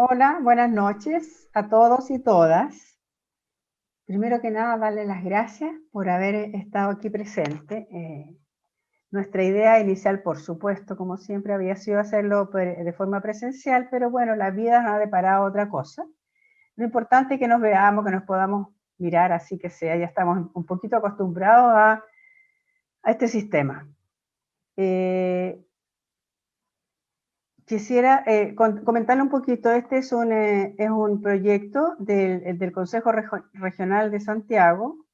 Hola, buenas noches a todos y todas. Primero que nada, darle las gracias por haber estado aquí presente. Nuestra idea inicial, por supuesto, como siempre, había sido hacerlo de forma presencial, pero bueno, la vida nos ha deparado otra cosa. Lo importante es que nos veamos, que nos podamos mirar, así que sea, ya estamos un poquito acostumbrados a este sistema. Quisiera comentarle un poquito, este es un proyecto del Consejo Regional de Santiago,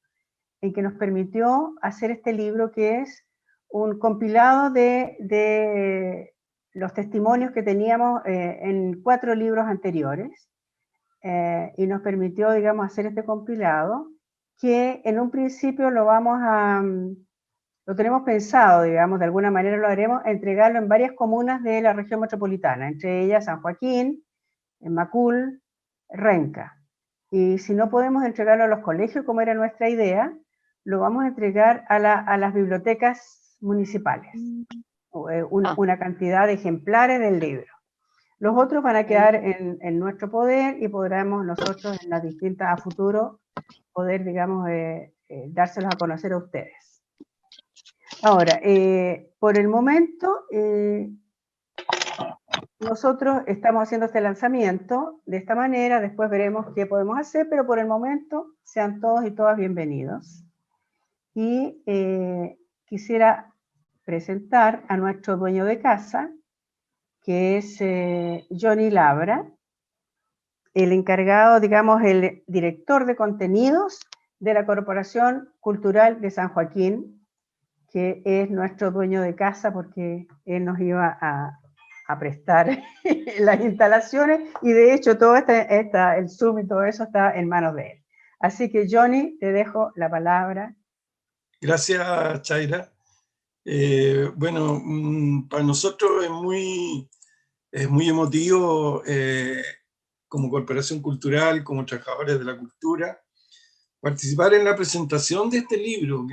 en que nos permitió hacer este libro que es un compilado de los testimonios que teníamos en 4 libros anteriores, y nos permitió, digamos, hacer este compilado, que en un principio lo tenemos pensado, digamos, de alguna manera lo haremos, entregarlo en varias comunas de la región metropolitana, entre ellas San Joaquín, Macul, Renca. Y si no podemos entregarlo a los colegios, como era nuestra idea, lo vamos a entregar a las bibliotecas municipales, una cantidad de ejemplares del libro. Los otros van a quedar en nuestro poder y podremos nosotros en las distintas, a futuro, poder, digamos, dárselos a conocer a ustedes. Ahora, por el momento, nosotros estamos haciendo este lanzamiento de esta manera, después veremos qué podemos hacer, pero por el momento sean todos y todas bienvenidos. Y quisiera presentar a nuestro dueño de casa, que es Johnny Labra, el encargado, digamos, el director de contenidos de la Corporación Cultural de San Joaquín, que es nuestro dueño de casa porque él nos iba a prestar las instalaciones y de hecho todo el Zoom y todo eso está en manos de él. Así que Johnny, te dejo la palabra. Gracias, Chaira. Bueno, para nosotros es muy emotivo como corporación cultural, como trabajadores de la cultura, participar en la presentación de este libro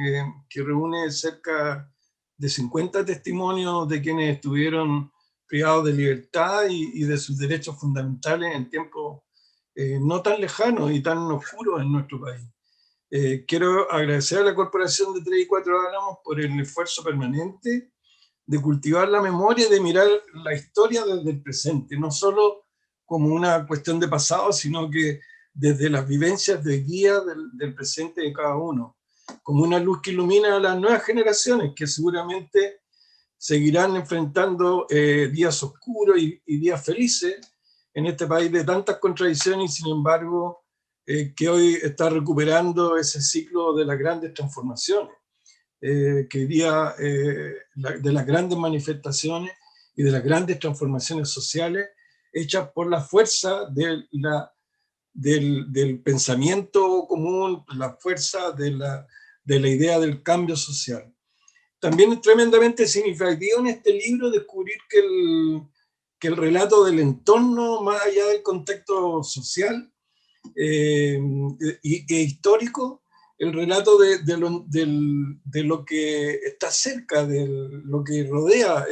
que reúne cerca de 50 testimonios de quienes estuvieron privados de libertad y de sus derechos fundamentales en tiempos no tan lejanos y tan oscuros en nuestro país. Quiero agradecer a la Corporación de 3 y 4 Álamos por el esfuerzo permanente de cultivar la memoria y de mirar la historia desde el presente, no solo como una cuestión de pasado, sino que desde las vivencias de guía del presente de cada uno, como una luz que ilumina a las nuevas generaciones que seguramente seguirán enfrentando días oscuros y días felices en este país de tantas contradicciones y sin embargo que hoy está recuperando ese ciclo de las grandes transformaciones, que hoy día de las grandes manifestaciones y de las grandes transformaciones sociales hechas por la fuerza del pensamiento común, la fuerza de la idea del cambio social. También es tremendamente significativo en este libro descubrir que el relato del entorno, más allá del contexto social y histórico, el relato de lo que está cerca, de lo que rodea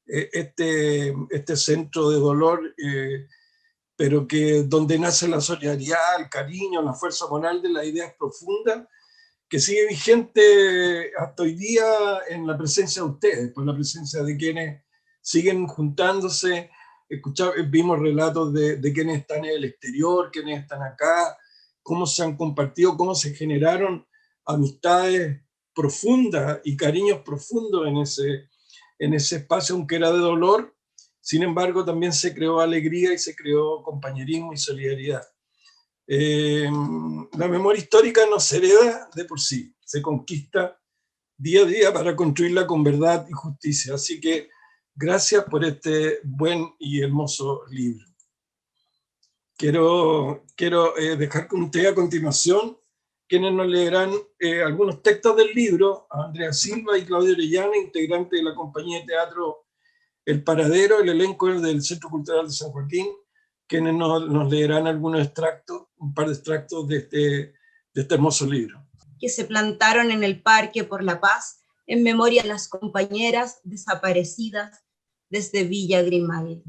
este centro de dolor, pero que donde nace la solidaridad, el cariño, la fuerza moral de las ideas profundas, que sigue vigente hasta hoy día en la presencia de ustedes, por la presencia de quienes siguen juntándose. Vimos relatos de quienes están en el exterior, quienes están acá, cómo se han compartido, cómo se generaron amistades profundas y cariños profundos en ese espacio, aunque era de dolor. Sin embargo, también se creó alegría y se creó compañerismo y solidaridad. La memoria histórica no se hereda de por sí, se conquista día a día para construirla con verdad y justicia. Así que gracias por este buen y hermoso libro. Quiero dejar con ustedes a continuación quienes nos leerán algunos textos del libro, a Andrea Silva y Claudio Orellana, integrantes de la compañía de teatro El Paradero, el elenco del Centro Cultural de San Joaquín, quienes nos leerán algunos extractos, un par de extractos de este hermoso libro. Que se plantaron en el Parque por la Paz en memoria de las compañeras desaparecidas desde Villa Grimaldi.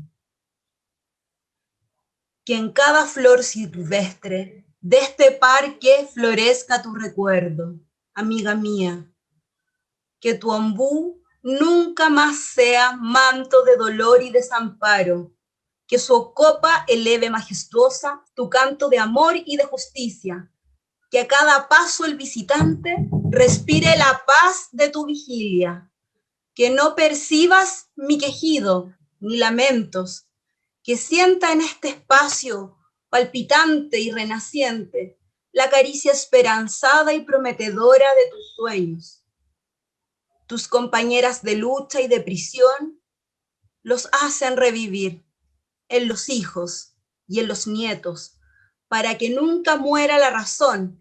que en cada flor silvestre de este parque florezca tu recuerdo, amiga mía, que tu ombú nunca más sea manto de dolor y desamparo, que su copa eleve majestuosa tu canto de amor y de justicia, que a cada paso el visitante respire la paz de tu vigilia, que no percibas mi quejido ni lamentos, que sienta en este espacio palpitante y renaciente la caricia esperanzada y prometedora de tus sueños. Tus compañeras de lucha y de prisión los hacen revivir en los hijos y en los nietos, para que nunca muera la razón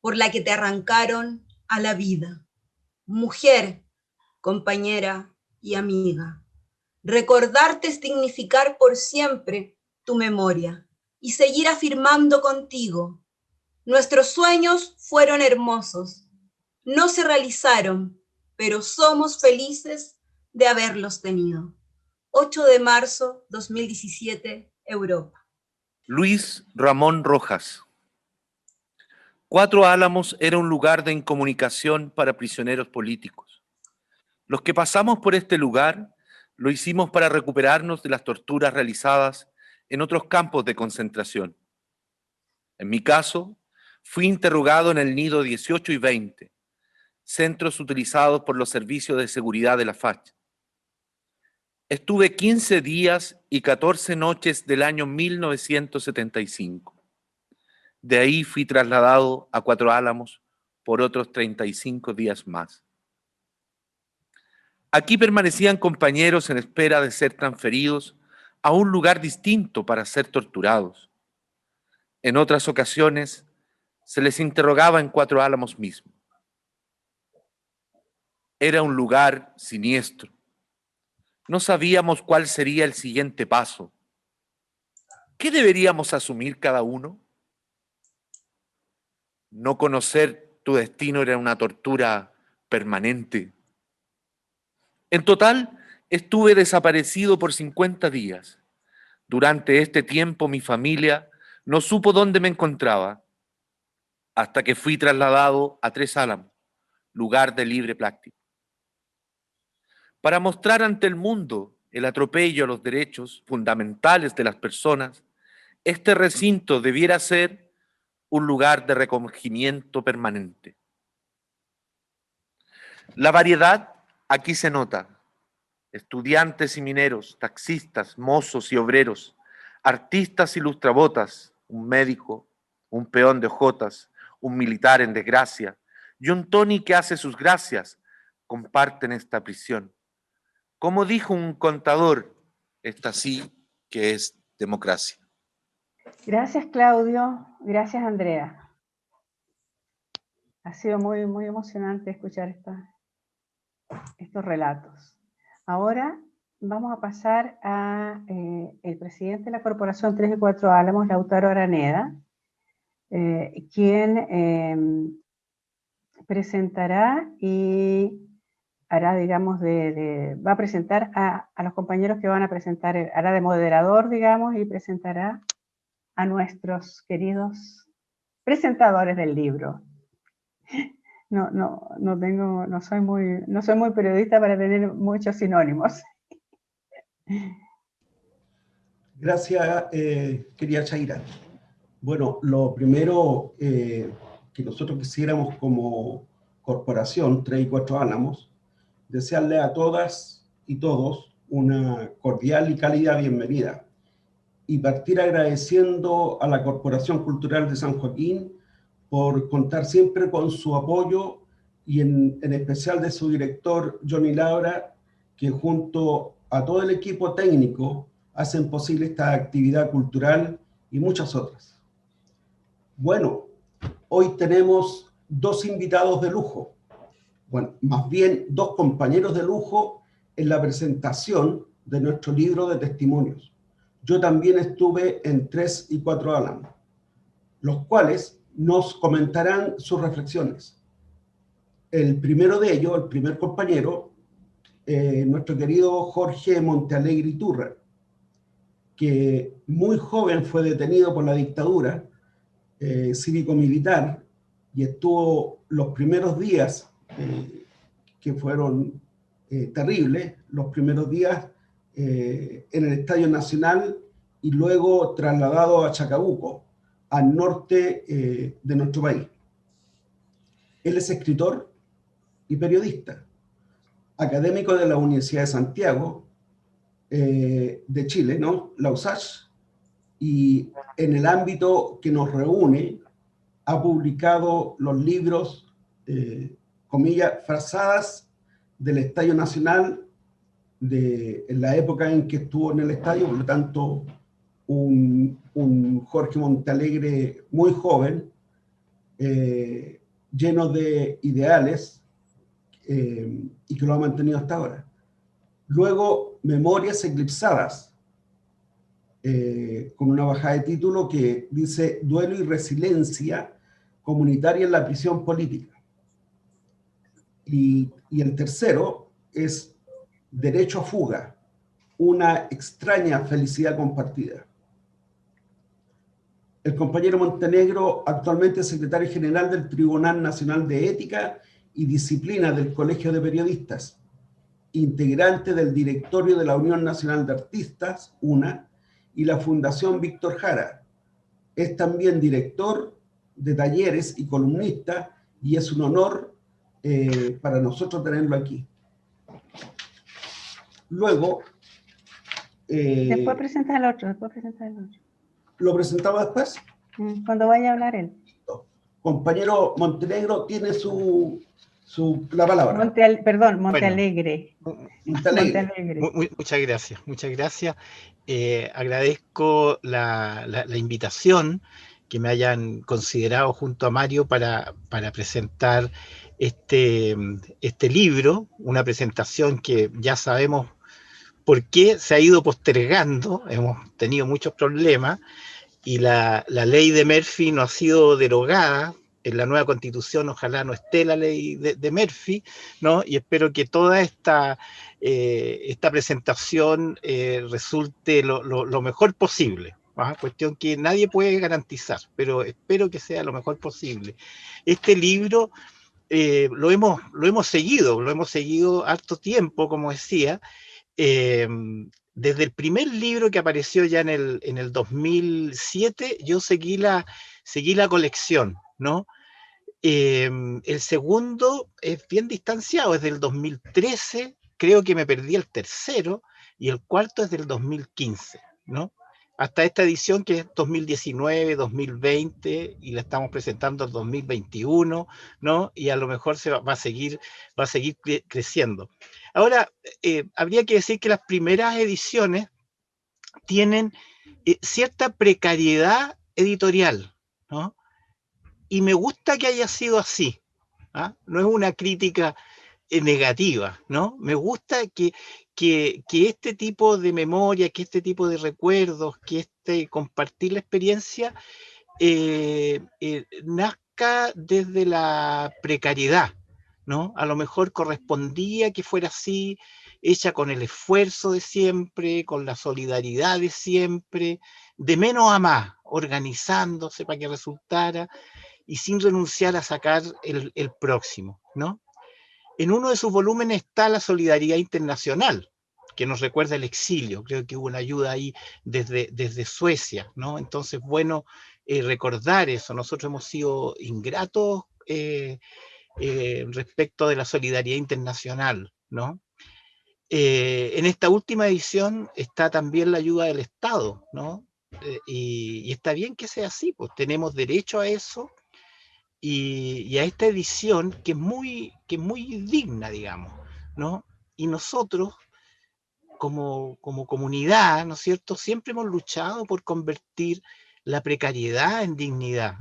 por la que te arrancaron a la vida. Mujer, compañera y amiga, recordarte es dignificar por siempre tu memoria y seguir afirmando contigo. Nuestros sueños fueron hermosos, no se realizaron, pero somos felices de haberlos tenido. 8 de marzo 2017, Europa. Luis Ramón Rojas. Cuatro Álamos era un lugar de incomunicación para prisioneros políticos. Los que pasamos por este lugar lo hicimos para recuperarnos de las torturas realizadas en otros campos de concentración. En mi caso, fui interrogado en el Nido 18 y 20, centros utilizados por los servicios de seguridad de la FACH. Estuve 15 días y 14 noches del año 1975. De ahí fui trasladado a Cuatro Álamos por otros 35 días más. Aquí permanecían compañeros en espera de ser transferidos a un lugar distinto para ser torturados. En otras ocasiones se les interrogaba en Cuatro Álamos mismo. Era un lugar siniestro. No sabíamos cuál sería el siguiente paso. ¿Qué deberíamos asumir cada uno? No conocer tu destino era una tortura permanente. En total, estuve desaparecido por 50 días. Durante este tiempo, mi familia no supo dónde me encontraba, hasta que fui trasladado a Tres Álamos, lugar de libre práctica. Para mostrar ante el mundo el atropello a los derechos fundamentales de las personas, este recinto debiera ser un lugar de recogimiento permanente. La variedad aquí se nota. Estudiantes y mineros, taxistas, mozos y obreros, artistas y lustrabotas, un médico, un peón de hojotas, un militar en desgracia y un Tony que hace sus gracias, comparten esta prisión. Como dijo un contador, esta sí que es democracia. Gracias, Claudio. Gracias, Andrea. Ha sido muy, muy emocionante escuchar estos relatos. Ahora vamos a pasar a el presidente de la Corporación 3 y 4 Álamos, Lautaro Araneda, quien presentará y hará, digamos, va a presentar a los compañeros que van a presentar, hará de moderador, digamos, y presentará a nuestros queridos presentadores del libro. No soy muy periodista para tener muchos sinónimos. Gracias, querida Chaira. Bueno, lo primero que nosotros quisiéramos como corporación 3 y 4 Álamos, desearle a todas y todos una cordial y cálida bienvenida y partir agradeciendo a la Corporación Cultural de San Joaquín por contar siempre con su apoyo y en especial de su director Johnny Labra, que junto a todo el equipo técnico hacen posible esta actividad cultural y muchas otras. Bueno, hoy tenemos dos invitados de lujo, bueno, más bien dos compañeros de lujo en la presentación de nuestro libro de testimonios. Yo también estuve en 3 y 4 Álamos, los cuales nos comentarán sus reflexiones. El primero de ellos, el primer compañero, nuestro querido Jorge Montealegre Iturra, que muy joven fue detenido por la dictadura cívico-militar y estuvo los primeros días, que fueron terribles, los primeros días en el Estadio Nacional y luego trasladado a Chacabuco, al norte de nuestro país. Él es escritor y periodista, académico de la Universidad de Santiago, de Chile, ¿no? La USACH, y en el ámbito que nos reúne ha publicado los libros, comillas, frazadas del Estadio Nacional en la época en que estuvo en el estadio, por lo tanto, un Jorge Montealegre muy joven, lleno de ideales, y que lo ha mantenido hasta ahora. Luego, Memorias Eclipsadas, con una bajada de título que dice Duelo y resiliencia comunitaria en la prisión política. Y el tercero es Derecho a fuga, una extraña felicidad compartida. El compañero Montenegro, actualmente secretario general del Tribunal Nacional de Ética y Disciplina del Colegio de Periodistas, integrante del directorio de la Unión Nacional de Artistas, UNA, y la Fundación Víctor Jara. Es también director de talleres y columnista, y es un honor para nosotros tenerlo aquí. Luego... después presenta el otro, ¿Lo presentamos después? Cuando vaya a hablar él. Compañero Montenegro tiene la palabra. Montealegre. Montealegre. Muchas gracias, muchas gracias. Agradezco la invitación, que me hayan considerado junto a Mario para presentar este libro, una presentación que ya sabemos por qué se ha ido postergando, hemos tenido muchos problemas, y la ley de Murphy no ha sido derogada. En la nueva constitución ojalá no esté la ley de Murphy, ¿no? Y espero que toda esta presentación resulte lo mejor posible. Cuestión que nadie puede garantizar, pero espero que sea lo mejor posible. Este libro lo hemos seguido harto tiempo, como decía, desde el primer libro que apareció ya en el 2007, yo seguí la colección, ¿no? El segundo es bien distanciado, es del 2013, creo que me perdí el tercero, y el cuarto es del 2015, ¿no? Hasta esta edición que es 2019, 2020, y la estamos presentando en 2021, ¿no? Y a lo mejor va a seguir creciendo. Ahora, habría que decir que las primeras ediciones tienen cierta precariedad editorial, ¿no? Y me gusta que haya sido así, ¿ah? No es una crítica negativa, ¿no? Me gusta que este tipo de memoria, que este tipo de recuerdos, que compartir la experiencia nazca desde la precariedad, ¿no? A lo mejor correspondía que fuera así, hecha con el esfuerzo de siempre, con la solidaridad de siempre, de menos a más, organizándose para que resultara y sin renunciar a sacar el próximo, ¿no? En uno de sus volúmenes está la solidaridad internacional, que nos recuerda el exilio. Creo que hubo una ayuda ahí desde Suecia, ¿no? Entonces, bueno, recordar eso. Nosotros hemos sido ingratos respecto de la solidaridad internacional, ¿no? En esta última edición está también la ayuda del Estado, ¿no? Y está bien que sea así, pues tenemos derecho a eso. Y a esta edición que es muy digna, digamos, ¿no? Y nosotros, como comunidad, ¿no es cierto?, siempre hemos luchado por convertir la precariedad en dignidad,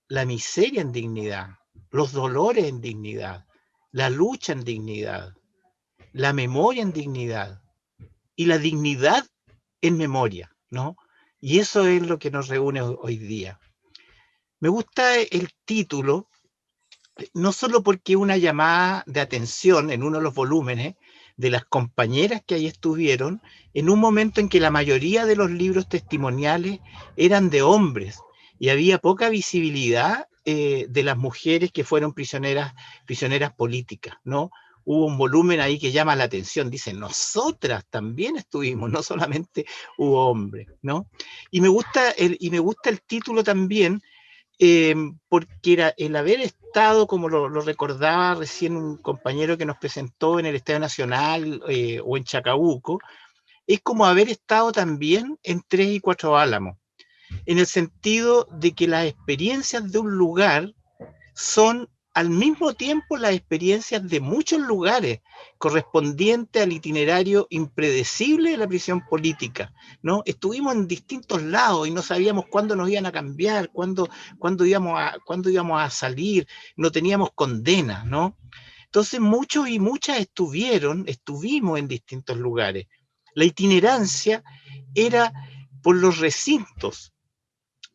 la miseria en dignidad, los dolores en dignidad, la lucha en dignidad, la memoria en dignidad y la dignidad en memoria, ¿no? Y eso es lo que nos reúne hoy día. Me gusta el título, no solo porque una llamada de atención en uno de los volúmenes de las compañeras que ahí estuvieron, en un momento en que la mayoría de los libros testimoniales eran de hombres y había poca visibilidad de las mujeres que fueron prisioneras políticas, ¿no? Hubo un volumen ahí que llama la atención, dicen, nosotras también estuvimos, no solamente hubo hombres, ¿no? Y me gusta el título también, porque era el haber estado, como lo recordaba recién un compañero que nos presentó en el Estadio Nacional o en Chacabuco, es como haber estado también en 3 y 4 Álamos, en el sentido de que las experiencias de un lugar son al mismo tiempo las experiencias de muchos lugares, correspondiente al itinerario impredecible de la prisión política, ¿no? Estuvimos en distintos lados y no sabíamos cuándo nos iban a cambiar, cuándo íbamos a salir, no teníamos condena, ¿no? Entonces muchos y muchas estuvimos en distintos lugares. La itinerancia era por los recintos,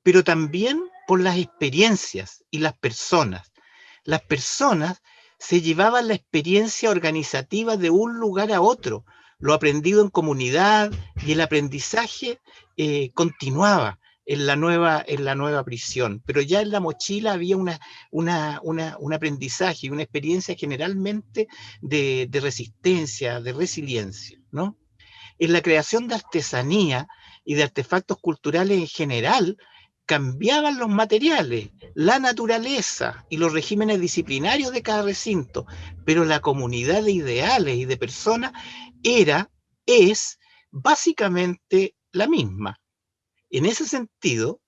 pero también por las experiencias y las personas. Las personas se llevaban la experiencia organizativa de un lugar a otro, lo aprendido en comunidad, y el aprendizaje continuaba en la nueva prisión, pero ya en la mochila había un aprendizaje, una experiencia generalmente de resistencia, de resiliencia, ¿no? En la creación de artesanía y de artefactos culturales en general, cambiaban los materiales, la naturaleza y los regímenes disciplinarios de cada recinto, pero la comunidad de ideales y de personas es básicamente la misma. En ese sentido,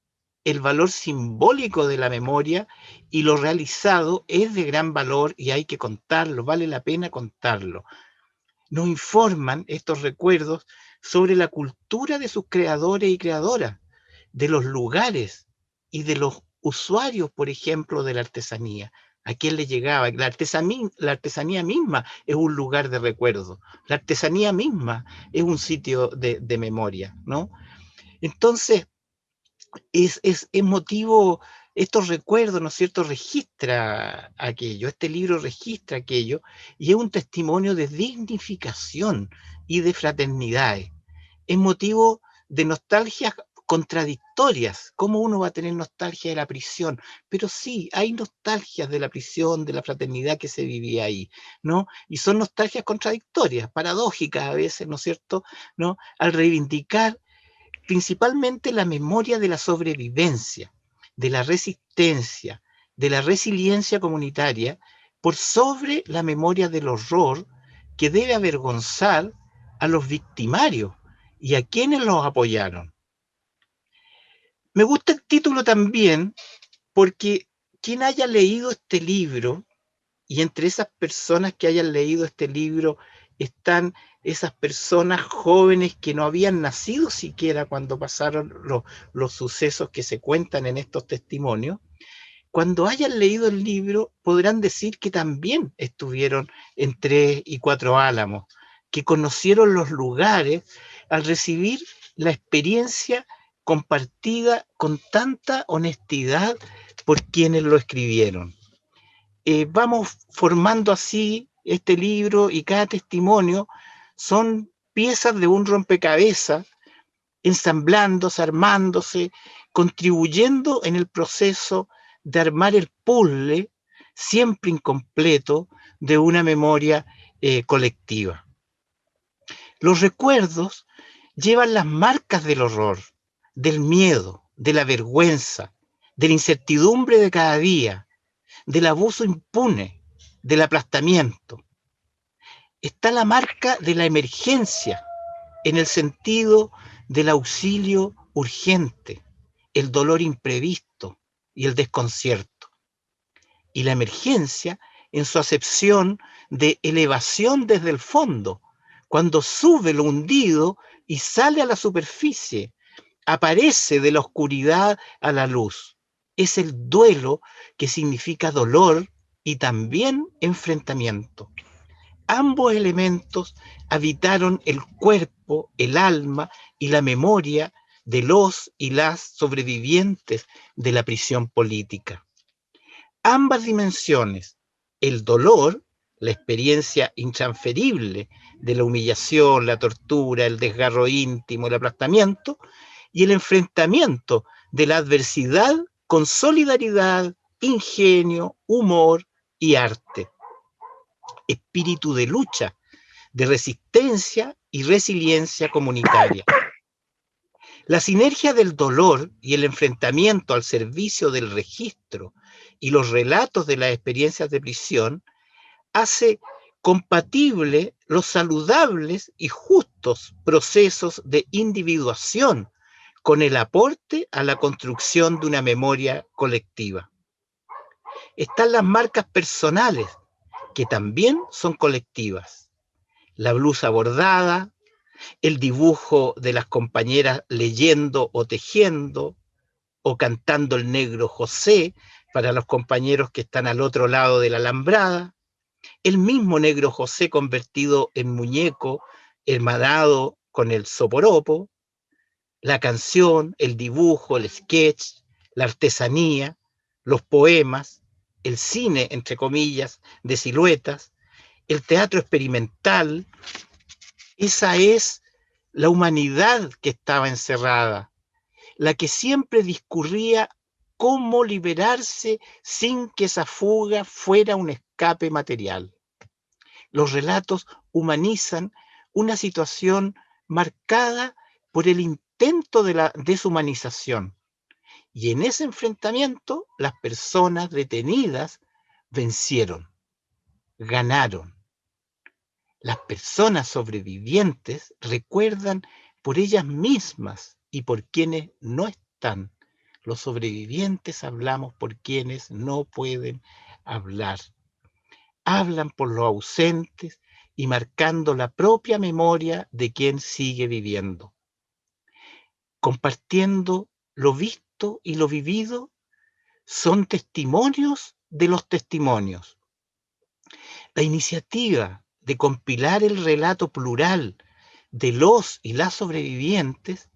el valor simbólico de la memoria y lo realizado es de gran valor y hay que contarlo, vale la pena contarlo. Nos informan estos recuerdos sobre la cultura de sus creadores y creadoras, de los lugares y de los usuarios, por ejemplo, de la artesanía. ¿A quién le llegaba? La artesanía misma es un lugar de recuerdo. La artesanía misma es un sitio de memoria, ¿no? Entonces, es motivo, estos recuerdos, ¿no es cierto?, registra aquello, este libro registra aquello, y es un testimonio de dignificación y de fraternidad. Es motivo de nostalgias contradictorias. ¿Cómo uno va a tener nostalgia de la prisión? Pero sí, hay nostalgias de la prisión, de la fraternidad que se vivía ahí, ¿no? Y son nostalgias contradictorias, paradójicas a veces, ¿no es cierto?, ¿no? Al reivindicar principalmente la memoria de la sobrevivencia, de la resistencia, de la resiliencia comunitaria, por sobre la memoria del horror que debe avergonzar a los victimarios y a quienes los apoyaron. Me gusta el título también porque quien haya leído este libro, y entre esas personas que hayan leído este libro están esas personas jóvenes que no habían nacido siquiera cuando pasaron los sucesos que se cuentan en estos testimonios, cuando hayan leído el libro podrán decir que también estuvieron en 3 y 4 Álamos, que conocieron los lugares al recibir la experiencia compartida con tanta honestidad por quienes lo escribieron. Vamos formando así este libro y cada testimonio son piezas de un rompecabezas, ensamblándose, armándose, contribuyendo en el proceso de armar el puzzle, siempre incompleto, de una memoria colectiva. Los recuerdos llevan las marcas del horror, del miedo, de la vergüenza, de la incertidumbre de cada día, del abuso impune, del aplastamiento. Está la marca de la emergencia, en el sentido del auxilio urgente, el dolor imprevisto y el desconcierto. Y la emergencia en su acepción de elevación desde el fondo, cuando sube lo hundido y sale a la superficie, aparece de la oscuridad a la luz. Es el duelo que significa dolor y también enfrentamiento. Ambos elementos habitaron el cuerpo, el alma y la memoria de los y las sobrevivientes de la prisión política. Ambas dimensiones, el dolor la experiencia intransferible de la humillación, la tortura, el desgarro íntimo, el aplastamiento, y el enfrentamiento de la adversidad con solidaridad, ingenio, humor y arte. Espíritu de lucha, de resistencia y resiliencia comunitaria. La sinergia del dolor y el enfrentamiento al servicio del registro y los relatos de las experiencias de prisión hace compatible los saludables y justos procesos de individuación con el aporte a la construcción de una memoria colectiva. Están las marcas personales, que también son colectivas. La blusa bordada, el dibujo de las compañeras leyendo o tejiendo, o cantando el negro José para los compañeros que están al otro lado de la alambrada, el mismo negro José convertido en muñeco, hermanado con el soporopo, la canción, el dibujo, el sketch, la artesanía, los poemas, el cine, entre comillas, de siluetas, el teatro experimental. Esa es la humanidad que estaba encerrada, la que siempre discurría cómo liberarse sin que esa fuga fuera un escape material. Los relatos humanizan una situación marcada por el intento de la deshumanización. Y en ese enfrentamiento, las personas detenidas vencieron, ganaron. Las personas sobrevivientes recuerdan por ellas mismas y por quienes no están. Los sobrevivientes hablamos por quienes no pueden hablar. Hablan por los ausentes y marcando la propia memoria de quien sigue viviendo. Compartiendo lo visto y lo vivido, son testimonios de los testimonios. La iniciativa de compilar el relato plural de los y las sobrevivientes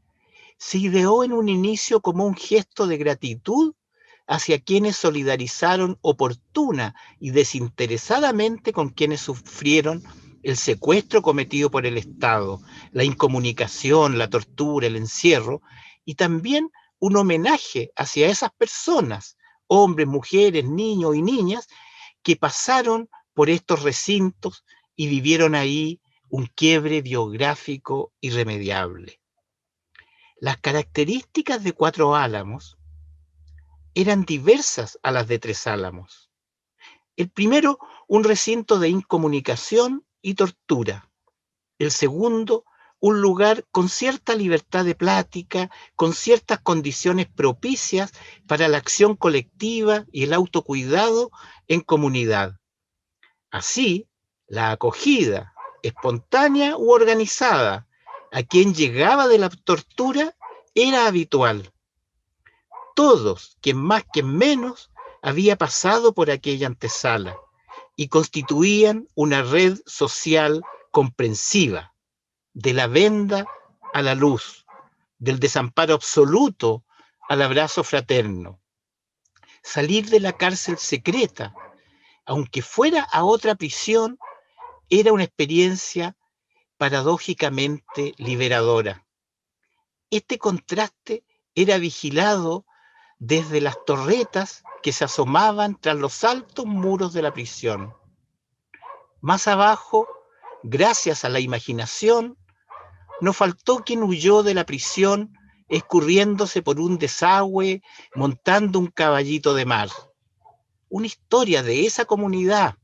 se ideó en un inicio como un gesto de gratitud hacia quienes solidarizaron oportuna y desinteresadamente con quienes sufrieron el secuestro cometido por el Estado, la incomunicación, la tortura, el encierro, y también un homenaje hacia esas personas, hombres, mujeres, niños y niñas, que pasaron por estos recintos y vivieron ahí un quiebre biográfico irremediable. Las características de Cuatro Álamos eran diversas a las de Tres Álamos. El primero, un recinto de incomunicación y tortura. El segundo, un lugar con cierta libertad de plática, con ciertas condiciones propicias para la acción colectiva y el autocuidado en comunidad. Así, la acogida, espontánea u organizada, a quien llegaba de la tortura era habitual. Todos, quien más, quien menos, había pasado por aquella antesala y constituían una red social comprensiva, de la venda a la luz, del desamparo absoluto al abrazo fraterno. Salir de la cárcel secreta, aunque fuera a otra prisión, era una experiencia paradójicamente liberadora. Este contraste era vigilado desde las torretas que se asomaban tras los altos muros de la prisión. Más abajo, gracias a la imaginación, no faltó quien huyó de la prisión escurriéndose por un desagüe, montando un caballito de mar. Una historia de esa comunidad,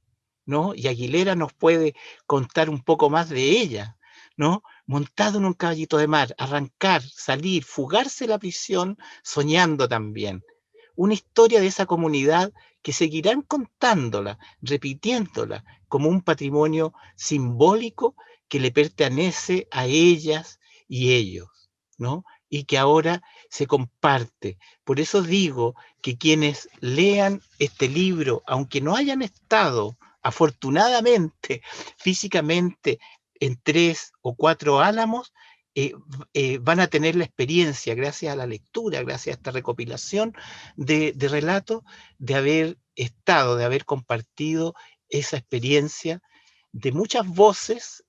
¿no? Y Aguilera nos puede contar un poco más de ella, ¿no? Montado en un caballito de mar, arrancar, salir, fugarse de la prisión, soñando también. Una historia de esa comunidad que seguirán contándola, repitiéndola, como un patrimonio simbólico que le pertenece a ellas y ellos, ¿no? Y que ahora se comparte. Por eso digo que quienes lean este libro, aunque no hayan estado afortunadamente físicamente en 3 o 4 Álamos, van a tener la experiencia, gracias a la lectura, gracias a esta recopilación de relatos, de haber estado, de haber compartido esa experiencia de muchas voces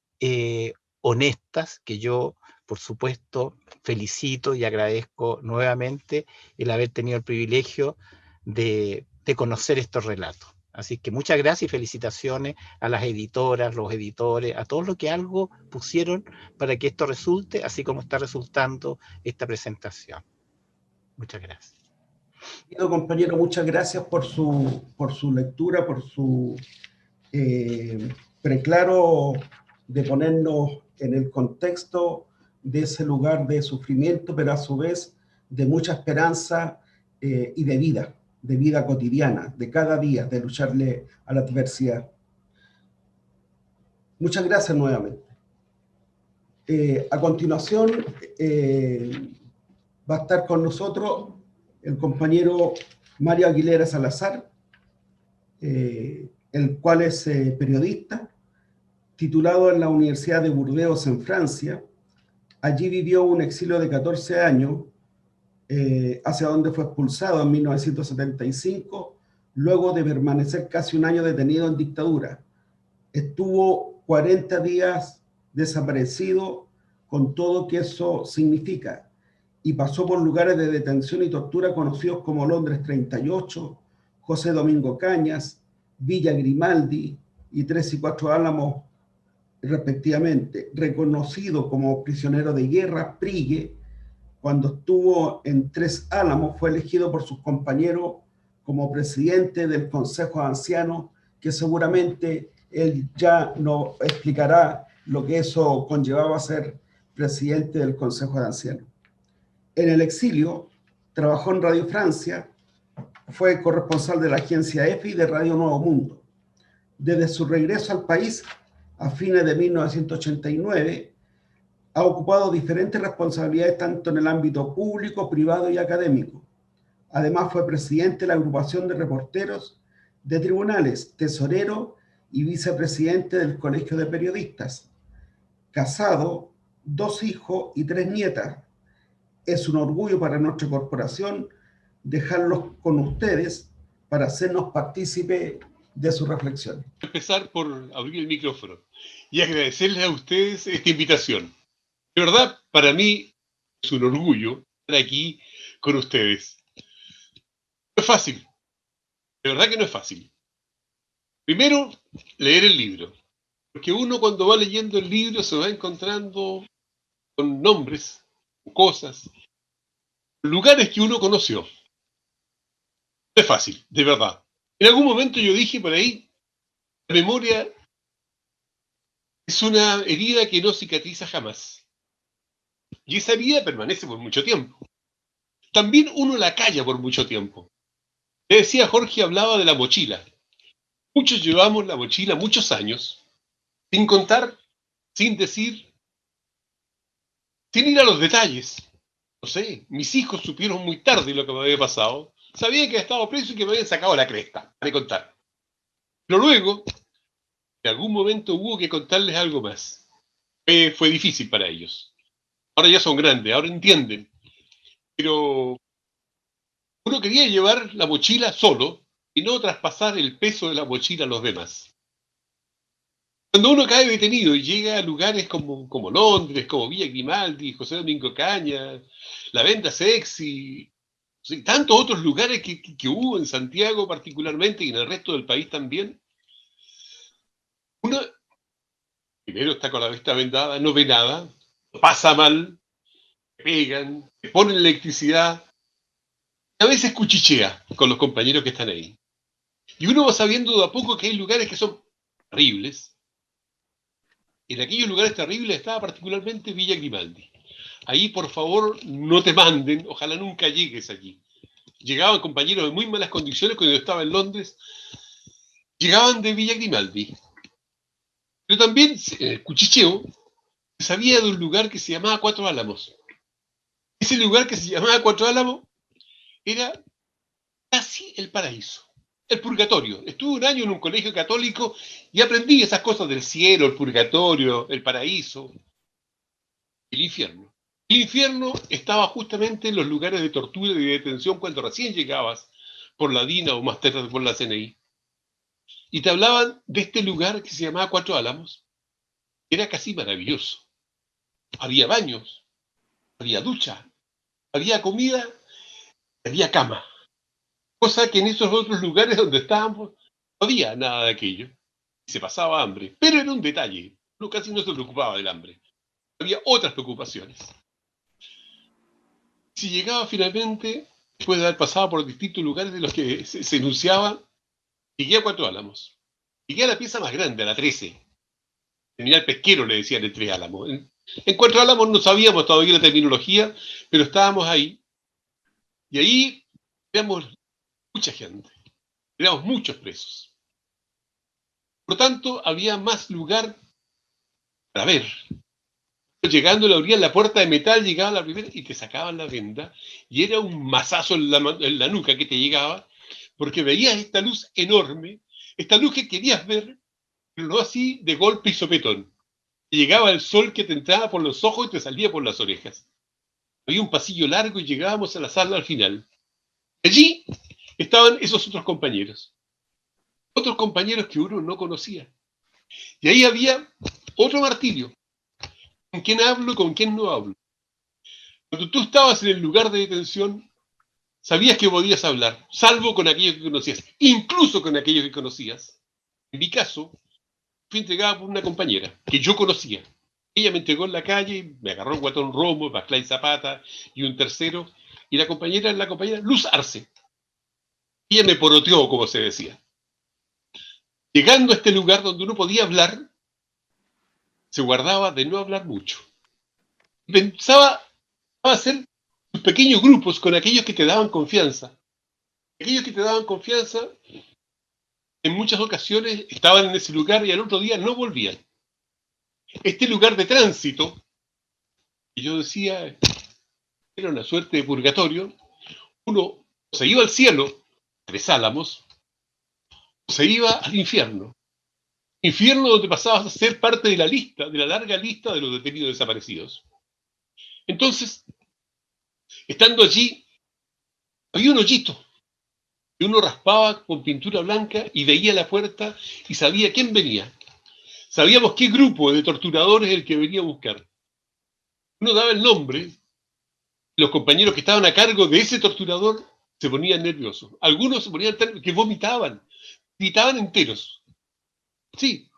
honestas que yo, por supuesto, felicito y agradezco nuevamente el haber tenido el privilegio de conocer estos relatos. Así que muchas gracias y felicitaciones a las editoras, los editores, a todos los que algo pusieron para que esto resulte, así como está resultando esta presentación. Muchas gracias. Querido compañero, muchas gracias por su lectura, por su preclaro de ponernos en el contexto de ese lugar de sufrimiento, pero a su vez de mucha esperanza y de vida cotidiana, de cada día, de lucharle a la adversidad. Muchas gracias nuevamente. A continuación va a estar con nosotros el compañero Mario Aguilera Salazar, el cual es periodista, titulado en la Universidad de Burdeos en Francia. Allí vivió un exilio de 14 años, hacia donde fue expulsado en 1975, luego de permanecer casi un año detenido en dictadura. Estuvo 40 días desaparecido, con todo que eso significa, y pasó por lugares de detención y tortura conocidos como Londres 38, José Domingo Cañas, Villa Grimaldi y 3 y 4 Álamos, respectivamente. Reconocido como prisionero de guerra, Prigue, cuando estuvo en 3 Álamos, fue elegido por sus compañeros como presidente del Consejo de Ancianos, que seguramente él ya nos explicará lo que eso conllevaba a ser presidente del Consejo de Ancianos. En el exilio, trabajó en Radio Francia, fue corresponsal de la agencia EFI y de Radio Nuevo Mundo. Desde su regreso al país, a fines de 1989, ha ocupado diferentes responsabilidades tanto en el ámbito público, privado y académico. Además, fue presidente de la agrupación de reporteros de tribunales, tesorero y vicepresidente del Colegio de Periodistas. Casado, 2 hijos y 3 nietas. Es un orgullo para nuestra corporación dejarlos con ustedes para hacernos partícipe de sus reflexiones. Empezar por abrir el micrófono y agradecerles a ustedes esta invitación. De verdad, para mí es un orgullo estar aquí con ustedes. No es fácil, de verdad que no es fácil. Primero, leer el libro, porque uno cuando va leyendo el libro se va encontrando con nombres, cosas, lugares que uno conoció. No es fácil, de verdad. En algún momento yo dije por ahí, la memoria es una herida que no cicatriza jamás. Y esa herida permanece por mucho tiempo. También uno la calla por mucho tiempo. Le decía Jorge, hablaba de la mochila. Muchos llevamos la mochila muchos años, sin contar, sin decir, sin ir a los detalles. No sé, mis hijos supieron muy tarde lo que me había pasado. Sabían que había estado preso y que me habían sacado la cresta, para contar. Pero luego, en algún momento hubo que contarles algo más. Fue difícil para ellos. Ahora ya son grandes, ahora entienden. Pero uno quería llevar la mochila solo y no traspasar el peso de la mochila a los demás. Cuando uno cae detenido y llega a lugares como Londres, como Villa Grimaldi, José Domingo Cañas, La Venda Sexy, sí, tantos otros lugares que hubo en Santiago particularmente y en el resto del país también, uno primero está con la vista vendada, no ve nada, pasa mal, te pegan, te ponen electricidad, a veces cuchichea con los compañeros que están ahí. Y uno va sabiendo de a poco que hay lugares que son terribles. En aquellos lugares terribles estaba particularmente Villa Grimaldi. Ahí, por favor, no te manden, ojalá nunca llegues allí. Llegaban compañeros en muy malas condiciones cuando yo estaba en Londres, llegaban de Villa Grimaldi. Pero también, en el cuchicheo, se sabía de un lugar que se llamaba 4 Álamos. Ese lugar que se llamaba 4 Álamos era casi el paraíso, el purgatorio. Estuve un año en un colegio católico y aprendí esas cosas del cielo, el purgatorio, el paraíso, el infierno. El infierno estaba justamente en los lugares de tortura y de detención cuando recién llegabas por la DINA o más tarde por la CNI. y te hablaban de este lugar que se llamaba Cuatro Álamos. Era casi maravilloso. Había baños, había ducha, había comida, había cama. Cosa que en esos otros lugares donde estábamos no había nada de aquello. Se pasaba hambre. Pero era un detalle. Uno casi no se preocupaba del hambre. Había otras preocupaciones. Si llegaba finalmente, después de haber pasado por distintos lugares de los que se enunciaba, llegué a Cuatro Álamos. Llegué a la pieza más grande, a la 13. Terminal pesquero le decían en Tres Álamos. En Cuatro Álamos no sabíamos todavía la terminología, pero estábamos ahí. Y ahí éramos mucha gente. Éramos muchos presos. Por lo tanto, había más lugar para ver. Llegando a la orilla, la puerta de metal, llegaba la primera y te sacaban la venda. Y era un mazazo en la nuca que te llegaba, porque veías esta luz enorme, esta luz que querías ver, pero no así de golpe y sopetón. Llegaba el sol que te entraba por los ojos y te salía por las orejas. Había un pasillo largo y llegábamos a la sala al final. Allí estaban esos otros compañeros que uno no conocía. Y ahí había otro martirio. ¿Con quién hablo y con quién no hablo? Cuando tú estabas en el lugar de detención, sabías que podías hablar, salvo con aquellos que conocías, incluso con aquellos que conocías. En mi caso, fui entregada por una compañera que yo conocía. Ella me entregó en la calle, me agarró un Guatón Romo, Baclay Zapata y un tercero, y la compañera Luz Arce. Ella me poroteó, como se decía. Llegando a este lugar donde uno podía hablar, se guardaba de no hablar mucho. Pensaba hacer sus pequeños grupos con aquellos que te daban confianza. Aquellos que te daban confianza, en muchas ocasiones estaban en ese lugar y al otro día no volvían. Este lugar de tránsito, que yo decía, era una suerte de purgatorio, uno se iba al cielo, Tres Álamos, o se iba al infierno. Infierno donde pasabas a ser parte de la lista, de la larga lista de los detenidos desaparecidos. Entonces, estando allí, había un hoyito que uno raspaba con pintura blanca y veía la puerta y sabía quién venía. Sabíamos qué grupo de torturadores el que venía a buscar. Uno daba el nombre, los compañeros que estaban a cargo de ese torturador se ponían nerviosos. Algunos se ponían que vomitaban, gritaban enteros. Sí,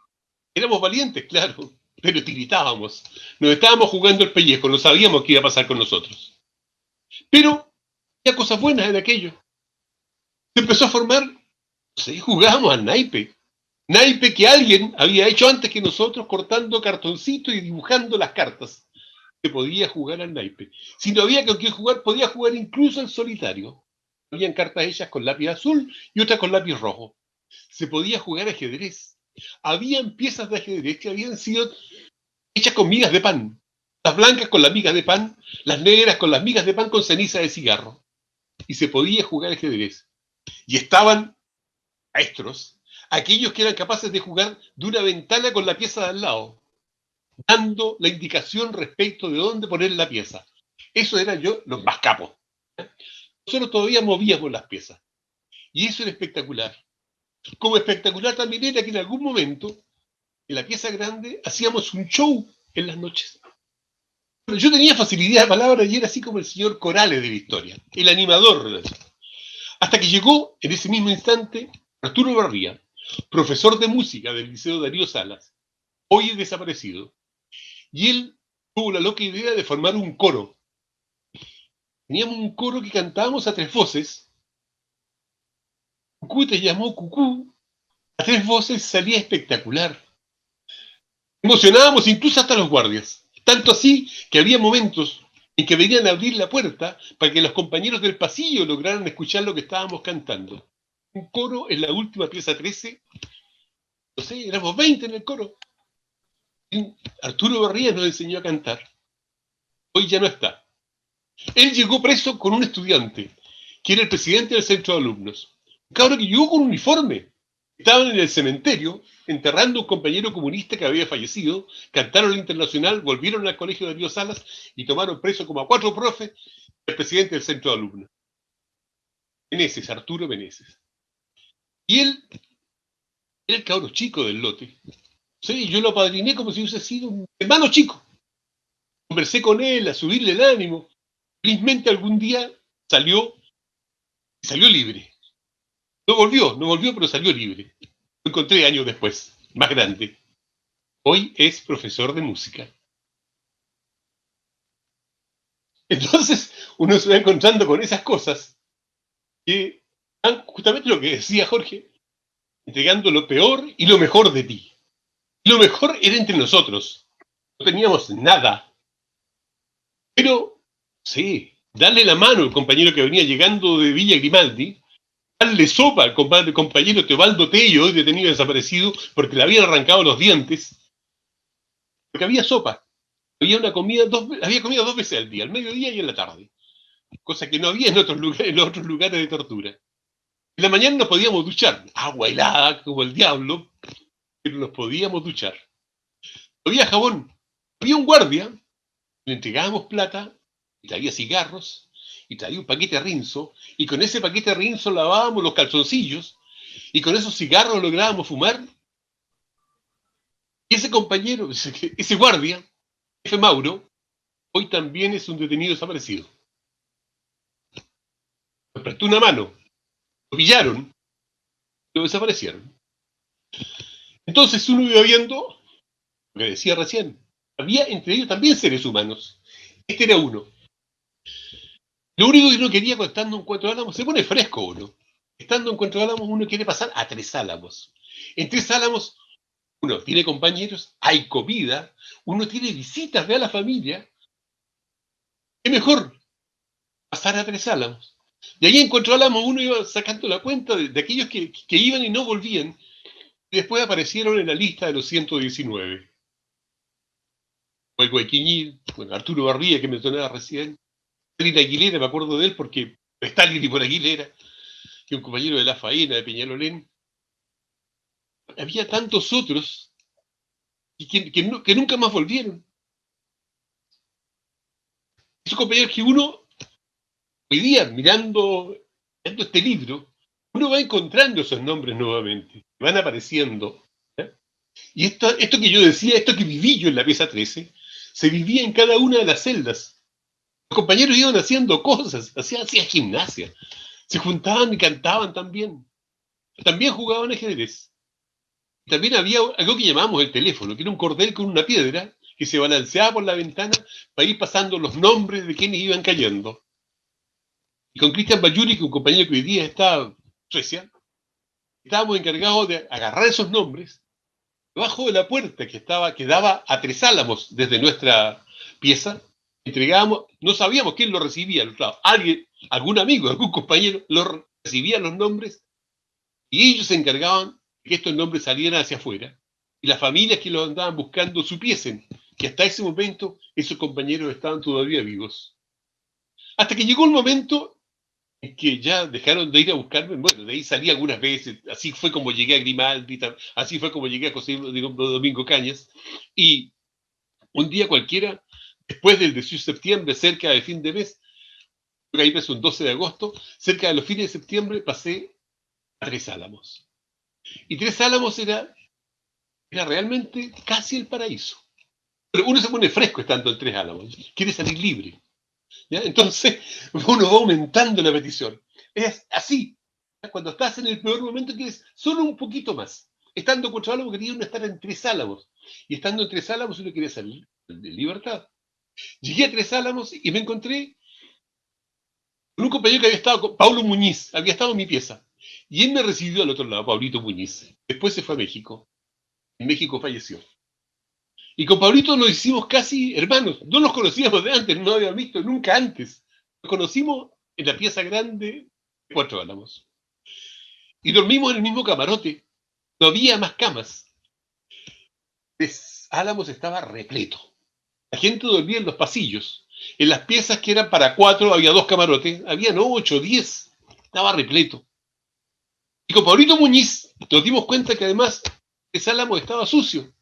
éramos valientes, claro, pero tiritábamos. Nos estábamos jugando el pellejo, no sabíamos qué iba a pasar con nosotros. Pero había cosas buenas en aquello. Se empezó a formar, sí, jugábamos al naipe. Naipe que alguien había hecho antes que nosotros, cortando cartoncitos y dibujando las cartas. Se podía jugar al naipe. Si no había con quién jugar, podía jugar incluso al solitario. Habían cartas hechas con lápiz azul y otras con lápiz rojo. Se podía jugar ajedrez. Habían piezas de ajedrez que habían sido hechas con migas de pan. Las blancas con las migas de pan, las negras con las migas de pan con ceniza de cigarro. Y se podía jugar ajedrez. Y estaban maestros, aquellos que eran capaces de jugar de una ventana con la pieza de al lado, dando la indicación respecto de dónde poner la pieza. Eso eran los más capos. Nosotros todavía movíamos las piezas. Y eso era espectacular. Como espectacular también era que en algún momento, en la pieza grande, hacíamos un show en las noches. Pero yo tenía facilidad de palabra y era así como el señor Corales de la historia, el animador. Hasta que llegó, en ese mismo instante, Arturo Barría, profesor de música del Liceo Darío Salas, hoy desaparecido. Y él tuvo la loca idea de formar un coro. Teníamos un coro que cantábamos a tres voces. Cucú te llamó Cucú. A tres voces salía espectacular. Emocionábamos incluso hasta los guardias. Tanto así que había momentos en que venían a abrir la puerta para que los compañeros del pasillo lograran escuchar lo que estábamos cantando. Un coro en la última pieza 13. No sé, éramos 20 en el coro. Y Arturo Barría nos enseñó a cantar. Hoy ya no está. Él llegó preso con un estudiante, que era el presidente del centro de alumnos. Un cabro que llegó con uniforme. Estaban en el cementerio, enterrando a un compañero comunista que había fallecido, cantaron el Internacional, volvieron al colegio de Darío Salas y tomaron preso como a 4 profes el presidente del centro de alumnos. Meneses, Arturo Meneses. Y él Era el cabro chico del lote. Sí, yo lo apadriné como si hubiese sido un hermano chico. Conversé con él a subirle el ánimo. Felizmente algún día salió libre. No volvió, pero salió libre. Lo encontré años después, más grande. Hoy es profesor de música. Entonces, uno se va encontrando con esas cosas que dan justamente lo que decía Jorge, entregando lo peor y lo mejor de ti. Y lo mejor era entre nosotros. No teníamos nada. Pero, sí, darle la mano al compañero que venía llegando de Villa Grimaldi, darle sopa al compañero Teobaldo Tello, hoy detenido y desaparecido, porque le habían arrancado los dientes, porque había sopa. Había una comida, había comida 2 veces al día, al mediodía y en la tarde. Cosa que no había en otros lugares de tortura. En la mañana nos podíamos duchar, agua helada como el diablo, pero nos podíamos duchar. Había jabón, había un guardia, le entregábamos plata, y traía cigarros, y traía un paquete de Rinzo, y con ese paquete de Rinzo lavábamos los calzoncillos, y con esos cigarros lográbamos fumar. Y ese compañero, ese guardia, jefe Mauro, hoy también es un detenido desaparecido. Me prestó una mano, lo pillaron, lo desaparecieron. Entonces uno iba viendo, lo que decía recién, había entre ellos también seres humanos. Este era uno. Lo único que uno quería estando en Cuatro Álamos, se pone fresco uno. Estando en Cuatro Álamos uno quiere pasar a Tres Álamos. En Tres Álamos uno tiene compañeros, hay comida, uno tiene visitas, ve a la familia. ¿Qué mejor? Pasar a Tres Álamos. Y ahí en Cuatro Álamos uno iba sacando la cuenta de aquellos que iban y no volvían. Y después aparecieron en la lista de los 119. O el Guayquiñí, bueno, Arturo Barbía, que mencionaba recién. Stalin Aguilera, me acuerdo de él porque Stalin y por Aguilera, que un compañero de La Faena, de Peñalolén. Había tantos otros que nunca más volvieron. Esos compañeros que uno, hoy día, mirando este libro, uno va encontrando esos nombres nuevamente, van apareciendo. ¿Eh? Y esto que yo decía, esto que viví yo en la pieza 13, se vivía en cada una de las celdas. Los compañeros iban haciendo cosas, hacían gimnasia, se juntaban y cantaban también. También jugaban ajedrez. También había algo que llamábamos el teléfono, que era un cordel con una piedra que se balanceaba por la ventana para ir pasando los nombres de quienes iban cayendo. Y con Cristian Bayuri, que un compañero que hoy día está en Suecia, estábamos encargados de agarrar esos nombres debajo de la puerta que daba a Tres Álamos desde nuestra pieza. Entregábamos, no sabíamos quién lo recibía, claro, alguien, algún amigo, algún compañero, recibía los nombres y ellos se encargaban de que estos nombres salieran hacia afuera y las familias que los andaban buscando supiesen que hasta ese momento esos compañeros estaban todavía vivos. Hasta que llegó el momento en que ya dejaron de ir a buscarme. Bueno, de ahí salí algunas veces, así fue como llegué a Grimaldi, así fue como llegué a José Domingo Cañas, y un día cualquiera, después del 18 de septiembre, cerca del fin de mes, creo que ahí pasó un 12 de agosto, cerca de los fines de septiembre, pasé a Tres Álamos. Y Tres Álamos era realmente casi el paraíso. Pero uno se pone fresco estando en Tres Álamos, quiere salir libre. ¿Ya? Entonces uno va aumentando la petición. Es así. Cuando estás en el peor momento quieres solo un poquito más. Estando en Cuatro Álamos quería uno estar en Tres Álamos. Y estando en Tres Álamos uno quería salir de libertad. Llegué a Tres Álamos y me encontré con un compañero que había estado con Paulo Muñiz, había estado en mi pieza. Y él me recibió al otro lado, Paulito Muñiz. Después se fue a México. En México falleció. Y con Pablito nos hicimos casi hermanos. No nos conocíamos de antes, no nos habíamos visto nunca antes. Nos conocimos en la pieza grande de Cuatro Álamos. Y dormimos en el mismo camarote. No había más camas. Álamos estaba repleto. La gente dormía en los pasillos. En las piezas que eran para 4 había 2 camarotes. Habían 8, 10. Estaba repleto. Y con Pablito Muñiz nos dimos cuenta que además Álamos estaba sucio.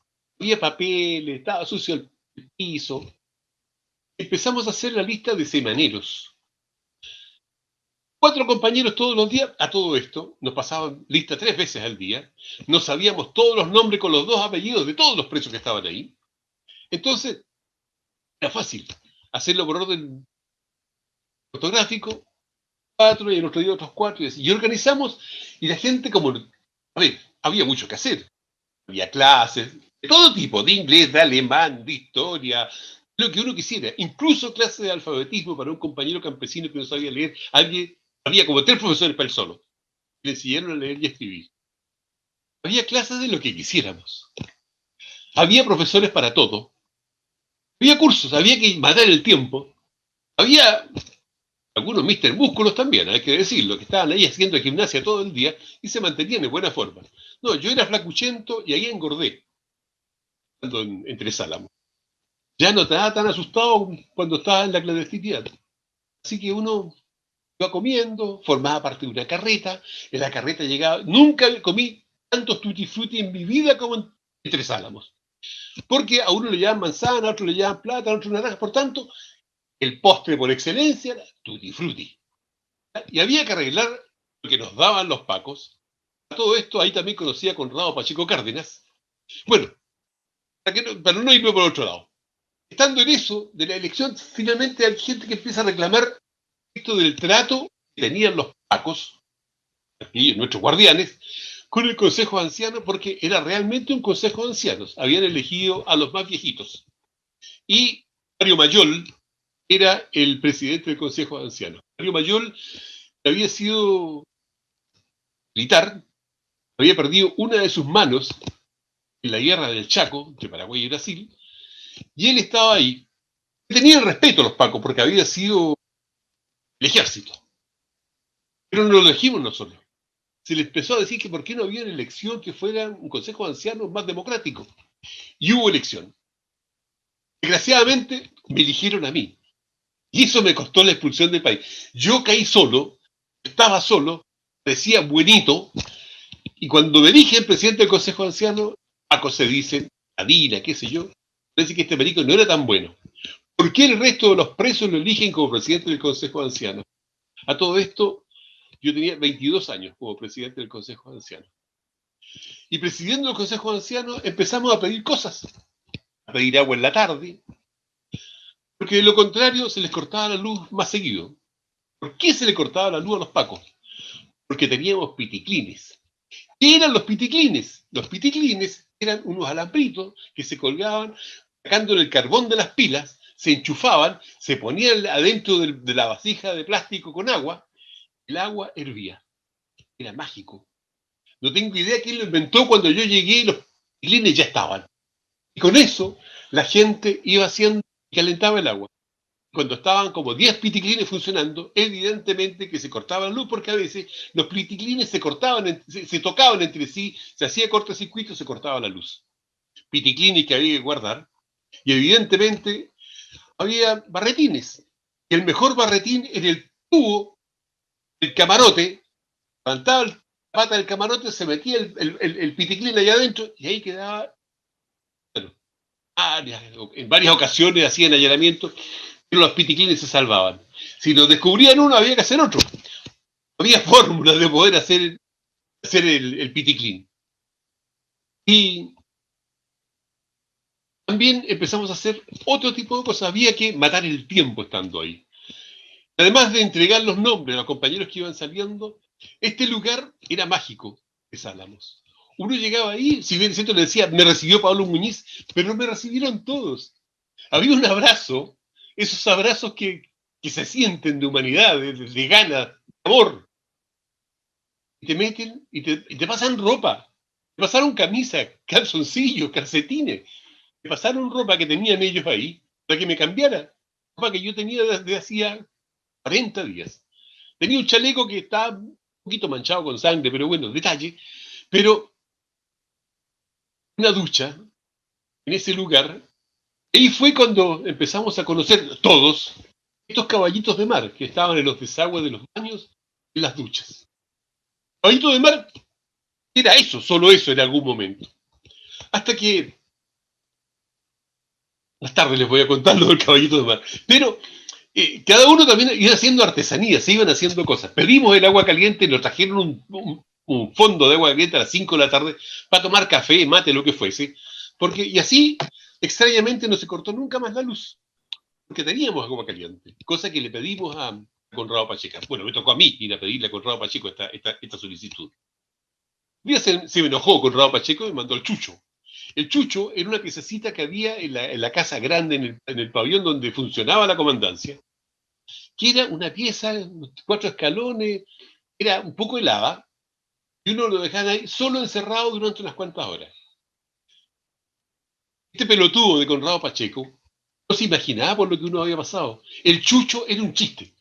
Había papeles, estaba sucio el piso. Empezamos a hacer la lista de semaneros. 4 compañeros todos los días. A todo esto nos pasaban lista 3 veces al día. Nos sabíamos todos los nombres con los 2 apellidos de todos los presos que estaban ahí. Entonces, era fácil hacerlo por orden ortográfico, 4 y el otro día otros 4. Y organizamos, y la gente como... A ver, había mucho que hacer. Había clases de todo tipo, de inglés, de alemán, de historia, lo que uno quisiera. Incluso clases de alfabetismo para un compañero campesino que no sabía leer. Había como 3 profesores para él solo. Le enseñaron a leer y a escribir. Había clases de lo que quisiéramos. Había profesores para todo. Había cursos, había que matar el tiempo. Había algunos Mr. Músculos también, hay que decirlo, que estaban ahí haciendo gimnasia todo el día y se mantenían en buena forma. No, yo era flacuchento y ahí engordé cuando en Tres Álamos. Ya no estaba tan asustado cuando estaba en la clandestinidad. Así que uno iba comiendo, formaba parte de una carreta, en la carreta llegaba... Nunca comí tantos tutti frutti en mi vida como en Tres Álamos. Porque a uno le llaman manzana, a otro le llaman plata, a otro naranja, por tanto, el postre por excelencia era tutti frutti. Y había que arreglar lo que nos daban los pacos. A todo esto, ahí también conocía a Conrado Pacheco Cárdenas. Bueno, para no irme por otro lado. Estando en eso, de la elección, finalmente hay gente que empieza a reclamar esto del trato que tenían los pacos, aquí nuestros guardianes, con el Consejo de Ancianos, porque era realmente un Consejo de Ancianos. Habían elegido a los más viejitos. Y Mario Mayol era el presidente del Consejo de Ancianos. Mario Mayol había sido militar, había perdido una de sus manos en la guerra del Chaco, entre Paraguay y Brasil, y él estaba ahí. Tenían respeto a los pacos porque había sido el ejército. Pero no lo elegimos nosotros. Se les empezó a decir que por qué no había una elección que fuera un Consejo de Ancianos más democrático. Y hubo elección. Desgraciadamente, me eligieron a mí. Y eso me costó la expulsión del país. Yo caí solo, estaba solo, decía buenito, y cuando me eligen presidente del Consejo de Ancianos, Paco se dicen, Adina, qué sé yo, parece que este perico no era tan bueno. ¿Por qué el resto de los presos lo eligen como presidente del Consejo de Ancianos? A todo esto, yo tenía 22 años como presidente del Consejo de Ancianos. Y presidiendo el Consejo de Ancianos empezamos a pedir cosas. A pedir agua en la tarde, porque de lo contrario se les cortaba la luz más seguido. ¿Por qué se le cortaba la luz a los pacos? Porque teníamos piticlines. ¿Qué eran los piticlines? Los piticlines eran unos alambritos que se colgaban sacándole el carbón de las pilas, se enchufaban, se ponían adentro de la vasija de plástico con agua, el agua hervía. Era mágico. No tengo idea quién lo inventó. Cuando yo llegué y los piticlines ya estaban. Y con eso la gente iba haciendo y calentaba el agua. Cuando estaban como 10 piticlines funcionando, evidentemente que se cortaba la luz porque a veces los piticlines se cortaban, se tocaban entre sí, se hacía cortocircuito, se cortaba la luz. Piticlines que había que guardar. Y evidentemente había barretines. Y el mejor barretín era el tubo, el camarote, levantaba la pata del camarote, se metía el piticlín allá adentro y ahí quedaba. Bueno, en varias ocasiones hacían allanamientos, pero los piticlines se salvaban. Si nos descubrían uno, había que hacer otro. Había fórmulas de poder hacer el piticlín. Y también empezamos a hacer otro tipo de cosas. Había que matar el tiempo estando ahí. Además de entregar los nombres a los compañeros que iban saliendo, este lugar era mágico, Tres Álamos. Uno llegaba ahí, si bien siento le decía, me recibió Pablo Muñiz, pero no me recibieron todos. Había un abrazo, esos abrazos que se sienten de humanidad, de ganas, de amor. Y te meten y te pasan ropa, te pasaron camisa, calzoncillos, calcetines, te pasaron ropa que tenían ellos ahí para que me cambiara, ropa que yo tenía desde hacía 40 días. Tenía un chaleco que estaba un poquito manchado con sangre, pero bueno, detalle. Pero una ducha en ese lugar. Ahí fue cuando empezamos a conocer todos estos caballitos de mar que estaban en los desagües de los baños y las duchas. Caballito de mar era eso, solo eso en algún momento. Hasta que más tarde les voy a contar lo del caballito de mar. Pero cada uno también iba haciendo artesanía, se iban haciendo cosas. Pedimos el agua caliente, nos trajeron un fondo de agua caliente a las 5 de la tarde para tomar café, mate, lo que fuese. Y así, extrañamente, no se cortó nunca más la luz, porque teníamos agua caliente, cosa que le pedimos a Conrado Pacheco. Bueno, me tocó a mí ir a pedirle a Conrado Pacheco esta solicitud. Un día se me enojó Conrado Pacheco y me mandó el chucho. El chucho era una piececita que había en la casa grande, en el pabellón donde funcionaba la comandancia, que era una pieza, 4 escalones, era un poco helada, y uno lo dejaba ahí solo encerrado durante unas cuantas horas. Este pelotudo de Conrado Pacheco no se imaginaba por lo que uno había pasado. El chucho era un chiste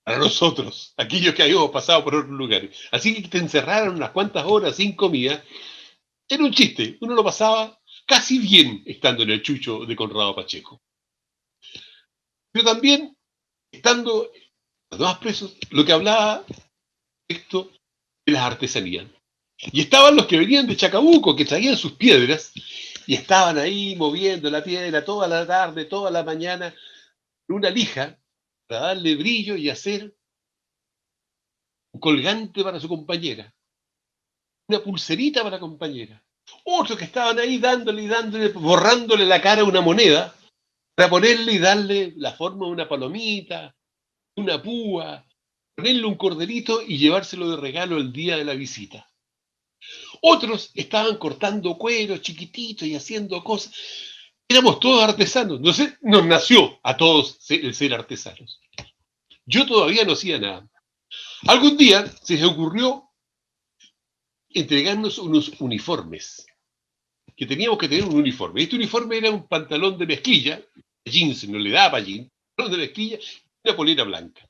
para nosotros, aquellos que habíamos pasado por otros lugares. Así que te encerraran unas cuantas horas sin comida, era un chiste. Uno lo pasaba casi bien estando en el chucho de Conrado Pacheco. Pero también, estando los demás presos, lo que hablaba esto de las artesanías. Y estaban los que venían de Chacabuco, que traían sus piedras, y estaban ahí moviendo la piedra toda la tarde, toda la mañana, en una lija, para darle brillo y hacer un colgante para su compañera, una pulserita para la compañera. Otros que estaban ahí dándole y dándole, borrándole la cara a una moneda, para ponerle y darle la forma de una palomita, una púa, ponerle un corderito y llevárselo de regalo el día de la visita. Otros estaban cortando cuero chiquitito y haciendo cosas. Éramos todos artesanos. No sé, nos nació a todos el ser artesanos. Yo todavía no hacía nada. Algún día se les ocurrió entregarnos unos uniformes, que teníamos que tener un uniforme. Este uniforme era un pantalón de mezclilla, jeans, no le daba jeans, pantalón de mezclilla y una polera blanca.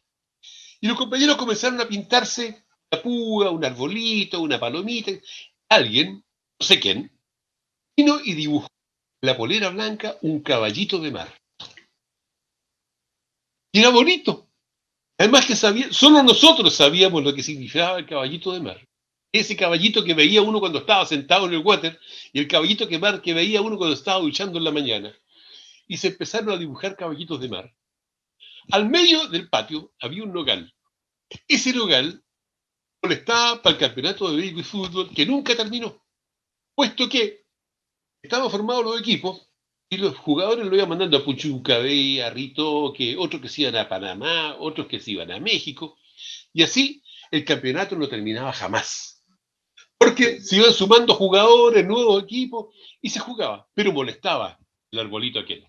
Y los compañeros comenzaron a pintarse una púa, un arbolito, una palomita. Alguien, no sé quién, vino y dibujó en la polera blanca un caballito de mar. Y era bonito. Además que solo nosotros sabíamos lo que significaba el caballito de mar. Ese caballito que veía uno cuando estaba sentado en el water y el caballito de mar que veía uno cuando estaba duchando en la mañana. Y se empezaron a dibujar caballitos de mar. Al medio del patio había un nogal. Ese nogal molestaba para el campeonato de béisbol y fútbol que nunca terminó, puesto que estaban formados los equipos y los jugadores lo iban mandando a Puchuncaví, a Ritoque, otros que se iban a Panamá, otros que se iban a México, y así el campeonato no terminaba jamás, porque se iban sumando jugadores, nuevos equipos, y se jugaba, pero molestaba el arbolito aquel.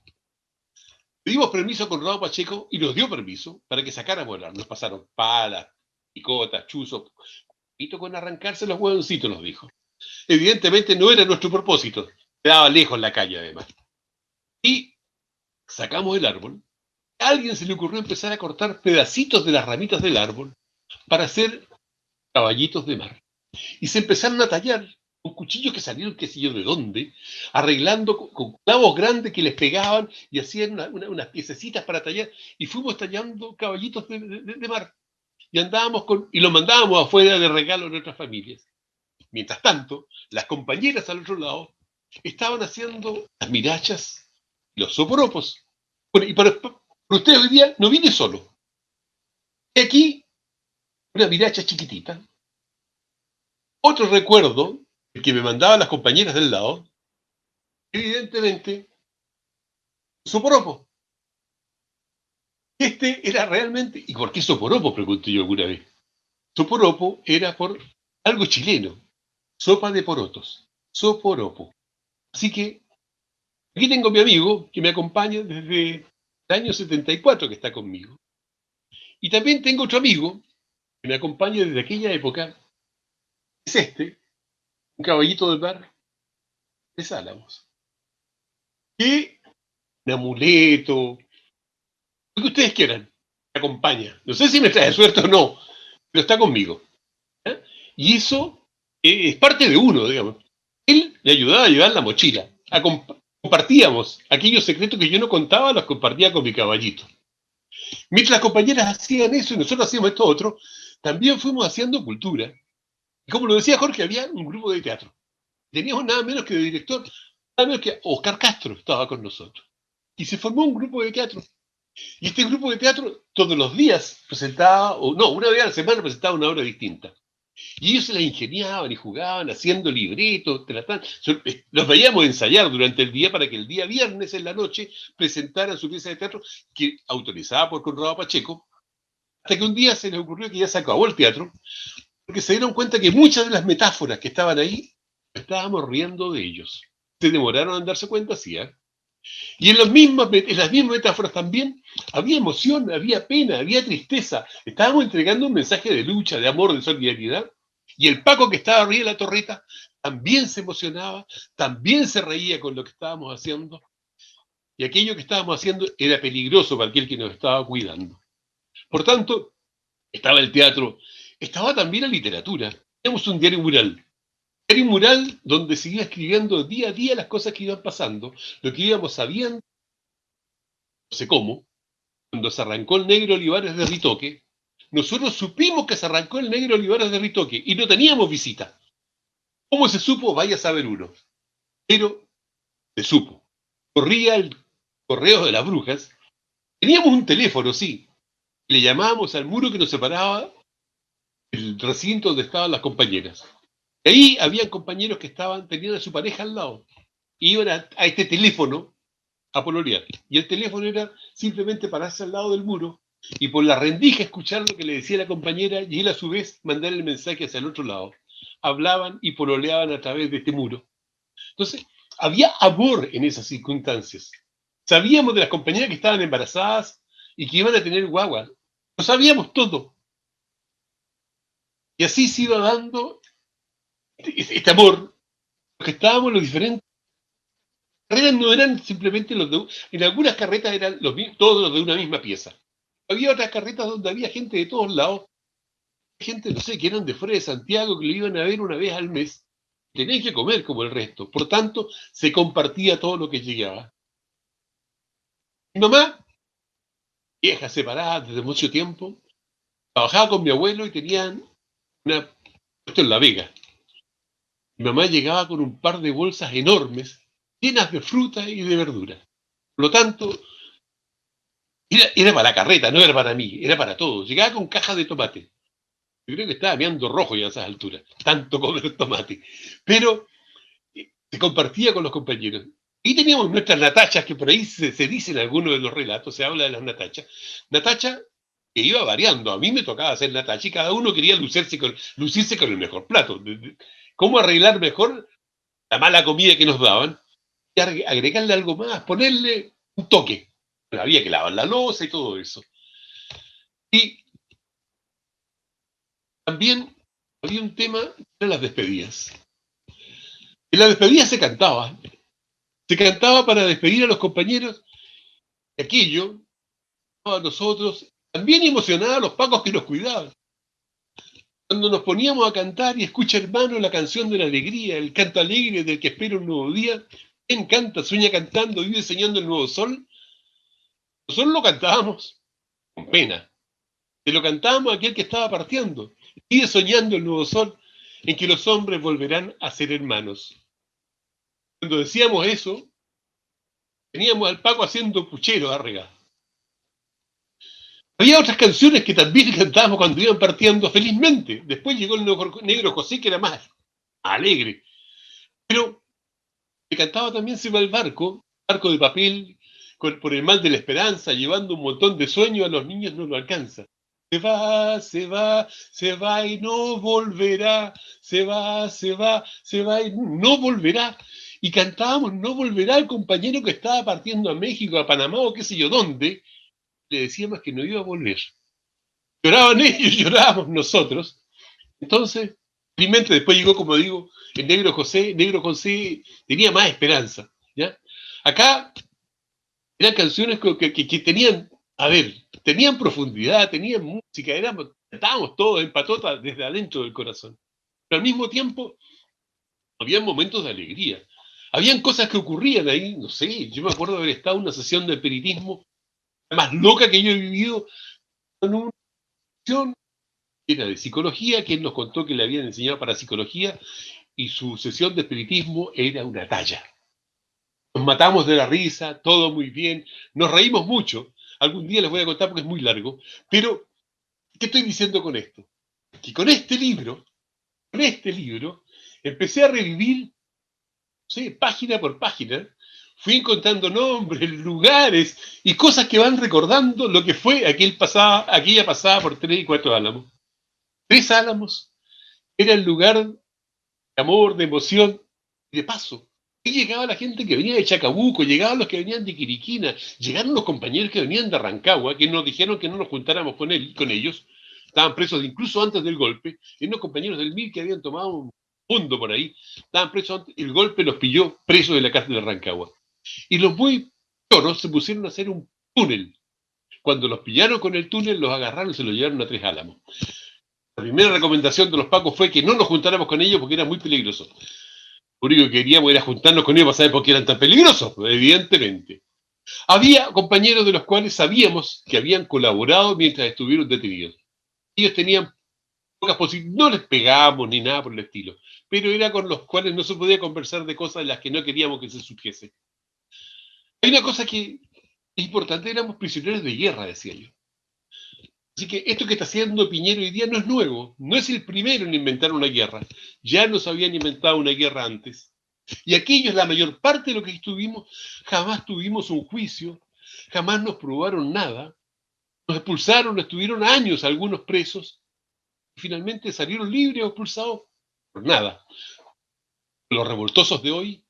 Pedimos permiso a Conrado Pacheco y nos dio permiso para que sacáramos el árbol. Nos pasaron palas, picotas, chuzos, con arrancarse los huevoncitos, nos dijo. Evidentemente no era nuestro propósito, quedaba lejos la calle además. Y sacamos el árbol. A alguien se le ocurrió empezar a cortar pedacitos de las ramitas del árbol para hacer caballitos de mar. Y se empezaron a tallar con cuchillos que salieron qué sé yo de dónde, arreglando con clavos grandes que les pegaban y hacían unas piececitas para tallar. Y fuimos tallando caballitos de mar. Y andábamos y los mandábamos afuera de regalo a nuestras familias. Mientras tanto, las compañeras al otro lado estaban haciendo las mirachas y los soporopos. Bueno, y para ustedes hoy día no vine solo. Y aquí una miracha chiquitita. Otro recuerdo, el que me mandaban las compañeras del lado, evidentemente, soporopo. Este era realmente... ¿Y por qué soporopo? Pregunté yo alguna vez. Soporopo era por algo chileno. Sopa de porotos. Soporopo. Así que aquí tengo a mi amigo que me acompaña desde el año 74 que está conmigo. Y también tengo otro amigo que me acompaña desde aquella época. Es un caballito del mar de Sálamos. Que un amuleto, lo que ustedes quieran, me acompaña. No sé si me trae suerte o no, pero está conmigo. ¿Eh? Y eso es parte de uno, digamos. Él me ayudaba a llevar la mochila. Compartíamos aquellos secretos que yo no contaba, los compartía con mi caballito. Mientras las compañeras hacían eso y nosotros hacíamos esto otro, también fuimos haciendo cultura. Y como lo decía Jorge, había un grupo de teatro. Teníamos nada menos que de director, nada menos que Oscar Castro estaba con nosotros. Y se formó un grupo de teatro. Y este grupo de teatro todos los días presentaba, o no, una vez a la semana presentaba una obra distinta. Y ellos se la ingeniaban y jugaban haciendo libretos, los veíamos ensayar durante el día para que el día viernes en la noche presentaran su pieza de teatro, que autorizada por Conrado Pacheco, hasta que un día se les ocurrió que ya se acabó el teatro, porque se dieron cuenta que muchas de las metáforas que estaban ahí, estábamos riendo de ellos. Se demoraron en darse cuenta, sí, ¿eh? Y en las mismas metáforas también había emoción, había pena, había tristeza. Estábamos entregando un mensaje de lucha, de amor, de solidaridad. Y el Paco que estaba arriba de la torreta también se emocionaba, también se reía con lo que estábamos haciendo. Y aquello que estábamos haciendo era peligroso para aquel que nos estaba cuidando. Por tanto, estaba el teatro, estaba también la literatura. Teníamos un diario mural. Era un mural donde se iba escribiendo día a día las cosas que iban pasando, lo que íbamos sabiendo, no sé cómo. Cuando se arrancó el Negro Olivares de Ritoque, nosotros supimos que se arrancó el Negro Olivares de Ritoque y no teníamos visita. ¿Cómo se supo? Vaya a saber uno. Pero se supo. Corría el correo de las brujas. Teníamos un teléfono, sí. Le llamábamos al muro que nos separaba del recinto donde estaban las compañeras. Y ahí habían compañeros que tenían a su pareja al lado. Y iban a este teléfono a pololear. Y el teléfono era simplemente pararse al lado del muro y por la rendija escuchar lo que le decía la compañera y él a su vez mandar el mensaje hacia el otro lado. Hablaban y pololeaban a través de este muro. Entonces, había amor en esas circunstancias. Sabíamos de las compañeras que estaban embarazadas y que iban a tener guagua. Lo sabíamos todo. Y así se iba dando este amor. Los que estábamos los diferentes carreras no eran simplemente los de... En algunas carretas eran todos los de una misma pieza. Había otras carretas donde había gente de todos lados, gente, no sé, que eran de fuera de Santiago, que lo iban a ver una vez al mes. Tenían que comer como el resto. Por tanto, se compartía todo lo que llegaba. Mi mamá, vieja, separada desde mucho tiempo, trabajaba con mi abuelo y tenían esto en La Vega. Mi mamá llegaba con un par de bolsas enormes, llenas de fruta y de verdura. Por lo tanto, era para la carreta, no era para mí, era para todos. Llegaba con cajas de tomate. Yo creo que estaba mirando rojo ya a esas alturas, tanto comer tomate. Pero se compartía con los compañeros. Y teníamos nuestras natachas, que por ahí se dicen algunos de los relatos, se habla de las natachas. Natacha que iba variando. A mí me tocaba hacer natacha y cada uno quería lucirse con el mejor plato. ¿Cómo arreglar mejor la mala comida que nos daban? Y agregarle algo más, ponerle un toque. Pero había que lavar la loza y todo eso. Y también había un tema de las despedidas. En la despedida se cantaba para despedir a los compañeros, y aquello, a nosotros, también emocionaba a los pacos que nos cuidaban. Cuando nos poníamos a cantar y escucha hermano la canción de la alegría, el canto alegre del que espera un nuevo día, ¿quién canta, sueña cantando, vive soñando el nuevo sol? Nosotros lo cantábamos con pena. Se lo cantábamos a aquel que estaba partiendo. Vive soñando el nuevo sol en que los hombres volverán a ser hermanos. Cuando decíamos eso, teníamos al Paco haciendo puchero arriba. Había otras canciones que también cantábamos cuando iban partiendo felizmente. Después llegó el Negro José, que era más alegre. Pero se cantaba también Se va el barco de papel, por el mal de la esperanza, llevando un montón de sueños, a los niños no lo alcanza. Se va, se va, se va y no volverá. Se va, se va, se va y no volverá. Y cantábamos No volverá el compañero que estaba partiendo a México, a Panamá o qué sé yo dónde. Le decíamos que no iba a volver. Lloraban ellos, llorábamos nosotros. Entonces, finalmente después llegó, como digo, el Negro José. Negro José tenía más esperanza, ¿ya? Acá eran canciones que tenían, a ver, tenían profundidad, tenían música, estábamos todos en patota desde adentro del corazón. Pero al mismo tiempo, había momentos de alegría. Habían cosas que ocurrían ahí, no sé, yo me acuerdo de haber estado en una sesión de espiritismo más loca que yo he vivido, en una sesión que era de psicología, que él nos contó que le habían enseñado para psicología, y su sesión de espiritismo era una talla. Nos matamos de la risa, todo muy bien, nos reímos mucho, Algún día les voy a contar porque es muy largo. Pero, ¿qué estoy diciendo con esto? Que con este libro, empecé a revivir, sí, página por página, fui encontrando nombres, lugares y cosas que van recordando lo que fue aquella pasada por 3 y 4 Álamos. 3 Álamos era el lugar de amor, de emoción y de paso. Ahí llegaba la gente que venía de Chacabuco, llegaban los que venían de Quiriquina, llegaron los compañeros que venían de Rancagua, que nos dijeron que no nos juntáramos con ellos, estaban presos incluso antes del golpe, y unos compañeros del MIR que habían tomado un fondo por ahí, estaban presos antes, el golpe los pilló presos de la cárcel de Rancagua. Y los muy choros se pusieron a hacer un túnel. Cuando los pillaron con el túnel, los agarraron y se los llevaron a 3 Álamos. La primera recomendación de los pacos fue que no nos juntáramos con ellos porque era muy peligroso. Lo único que queríamos era juntarnos con ellos para saber por qué eran tan peligrosos, evidentemente. Había compañeros de los cuales sabíamos que habían colaborado mientras estuvieron detenidos. Ellos tenían pocas posibilidades, no les pegábamos ni nada por el estilo, pero era con los cuales no se podía conversar de cosas de las que no queríamos que se supiese. Hay una cosa que es importante, éramos prisioneros de guerra, decía yo. Así que esto que está haciendo Piñera hoy día no es nuevo, no es el primero en inventar una guerra. Ya nos habían inventado una guerra antes. Y aquellos, la mayor parte de lo que estuvimos, jamás tuvimos un juicio, jamás nos probaron nada, nos expulsaron, estuvieron años algunos presos, y finalmente salieron libres o expulsados por nada. Los revoltosos de hoy,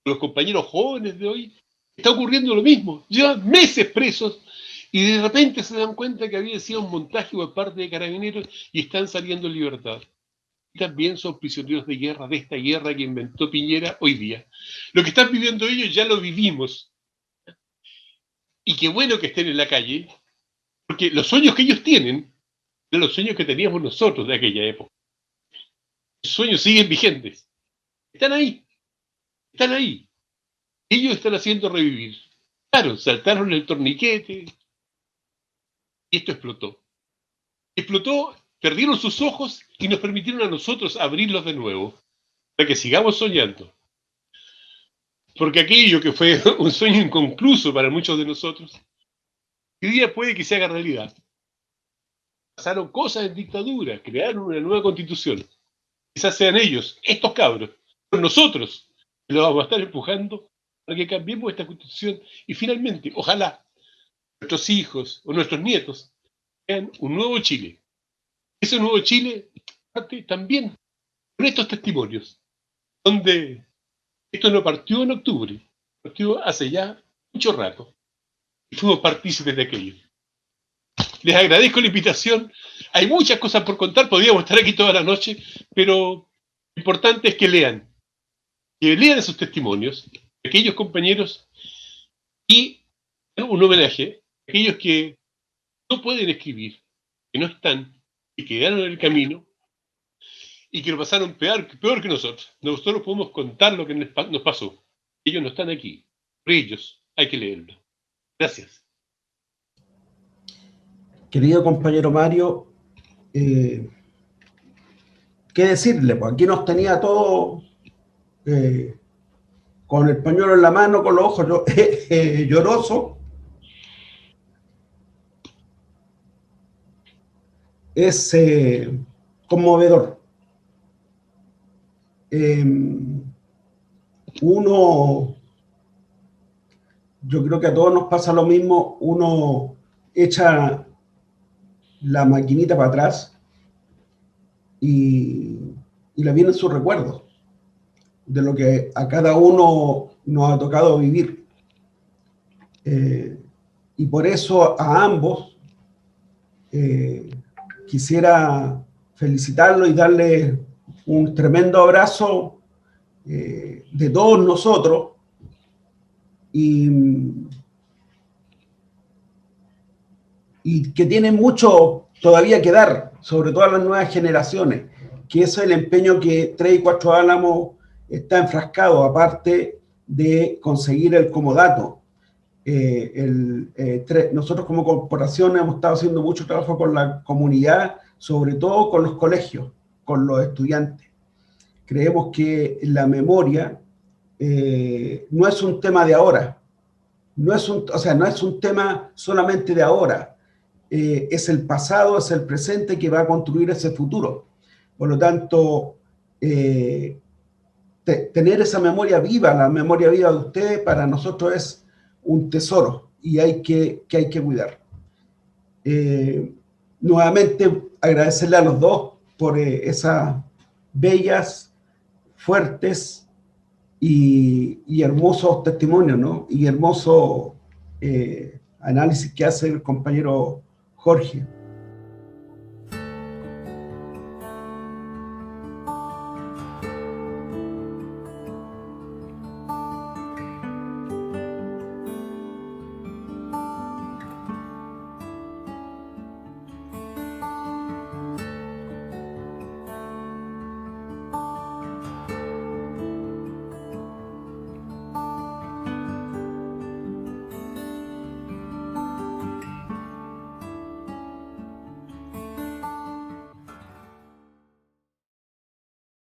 los compañeros jóvenes de hoy, está ocurriendo lo mismo. Llevan meses presos y de repente se dan cuenta que había sido un montaje por parte de carabineros y están saliendo en libertad. Y también son prisioneros de guerra, de esta guerra que inventó Piñera hoy día. Lo que están viviendo ellos ya lo vivimos. Y qué bueno que estén en la calle, porque los sueños que ellos tienen son los sueños que teníamos nosotros de aquella época. Los sueños siguen vigentes. Están ahí. Están ahí. Ellos están haciendo revivir. Claro, saltaron el torniquete y esto explotó. Explotó, perdieron sus ojos y nos permitieron a nosotros abrirlos de nuevo, para que sigamos soñando. Porque aquello que fue un sueño inconcluso para muchos de nosotros, hoy día puede que se haga realidad. Pasaron cosas en dictadura, crearon una nueva constitución. Quizás sean ellos, estos cabros, pero nosotros, que los vamos a estar empujando para que cambiemos esta constitución y finalmente, ojalá, nuestros hijos o nuestros nietos vean un nuevo Chile. Ese nuevo Chile parte también con estos testimonios, donde esto no partió en octubre, partió hace ya mucho rato y fuimos partícipes de aquello. Les agradezco la invitación. Hay muchas cosas por contar, podríamos estar aquí toda la noche, pero lo importante es que lean esos testimonios, aquellos compañeros, y un homenaje a aquellos que no pueden escribir, que no están, y quedaron en el camino, y que lo pasaron peor que nosotros. Nosotros podemos contar lo que nos pasó. Ellos no están aquí. Por ellos hay que leerlo. Gracias. Querido compañero Mario, ¿qué decirle? Pues aquí nos tenía todo con el pañuelo en la mano, con los ojos llorosos. Es conmovedor. Yo creo que a todos nos pasa lo mismo, uno echa la maquinita para atrás y le vienen sus recuerdos de lo que a cada uno nos ha tocado vivir. Y por eso a ambos quisiera felicitarlo y darle un tremendo abrazo de todos nosotros y que tienen mucho todavía que dar, sobre todo a las nuevas generaciones, que ese es el empeño que 3 y 4 Álamos está enfrascado, aparte de conseguir el comodato. Nosotros como corporación hemos estado haciendo mucho trabajo con la comunidad, sobre todo con los colegios, con los estudiantes. Creemos que la memoria no es un tema de ahora, no es un tema solamente de ahora, es el pasado, es el presente que va a construir ese futuro. Por lo tanto, tener esa memoria viva, la memoria viva de ustedes, para nosotros es un tesoro y hay que cuidar. Nuevamente, agradecerle a los dos por esas bellas, fuertes y hermosos testimonios, ¿no? Y hermoso análisis que hace el compañero Jorge.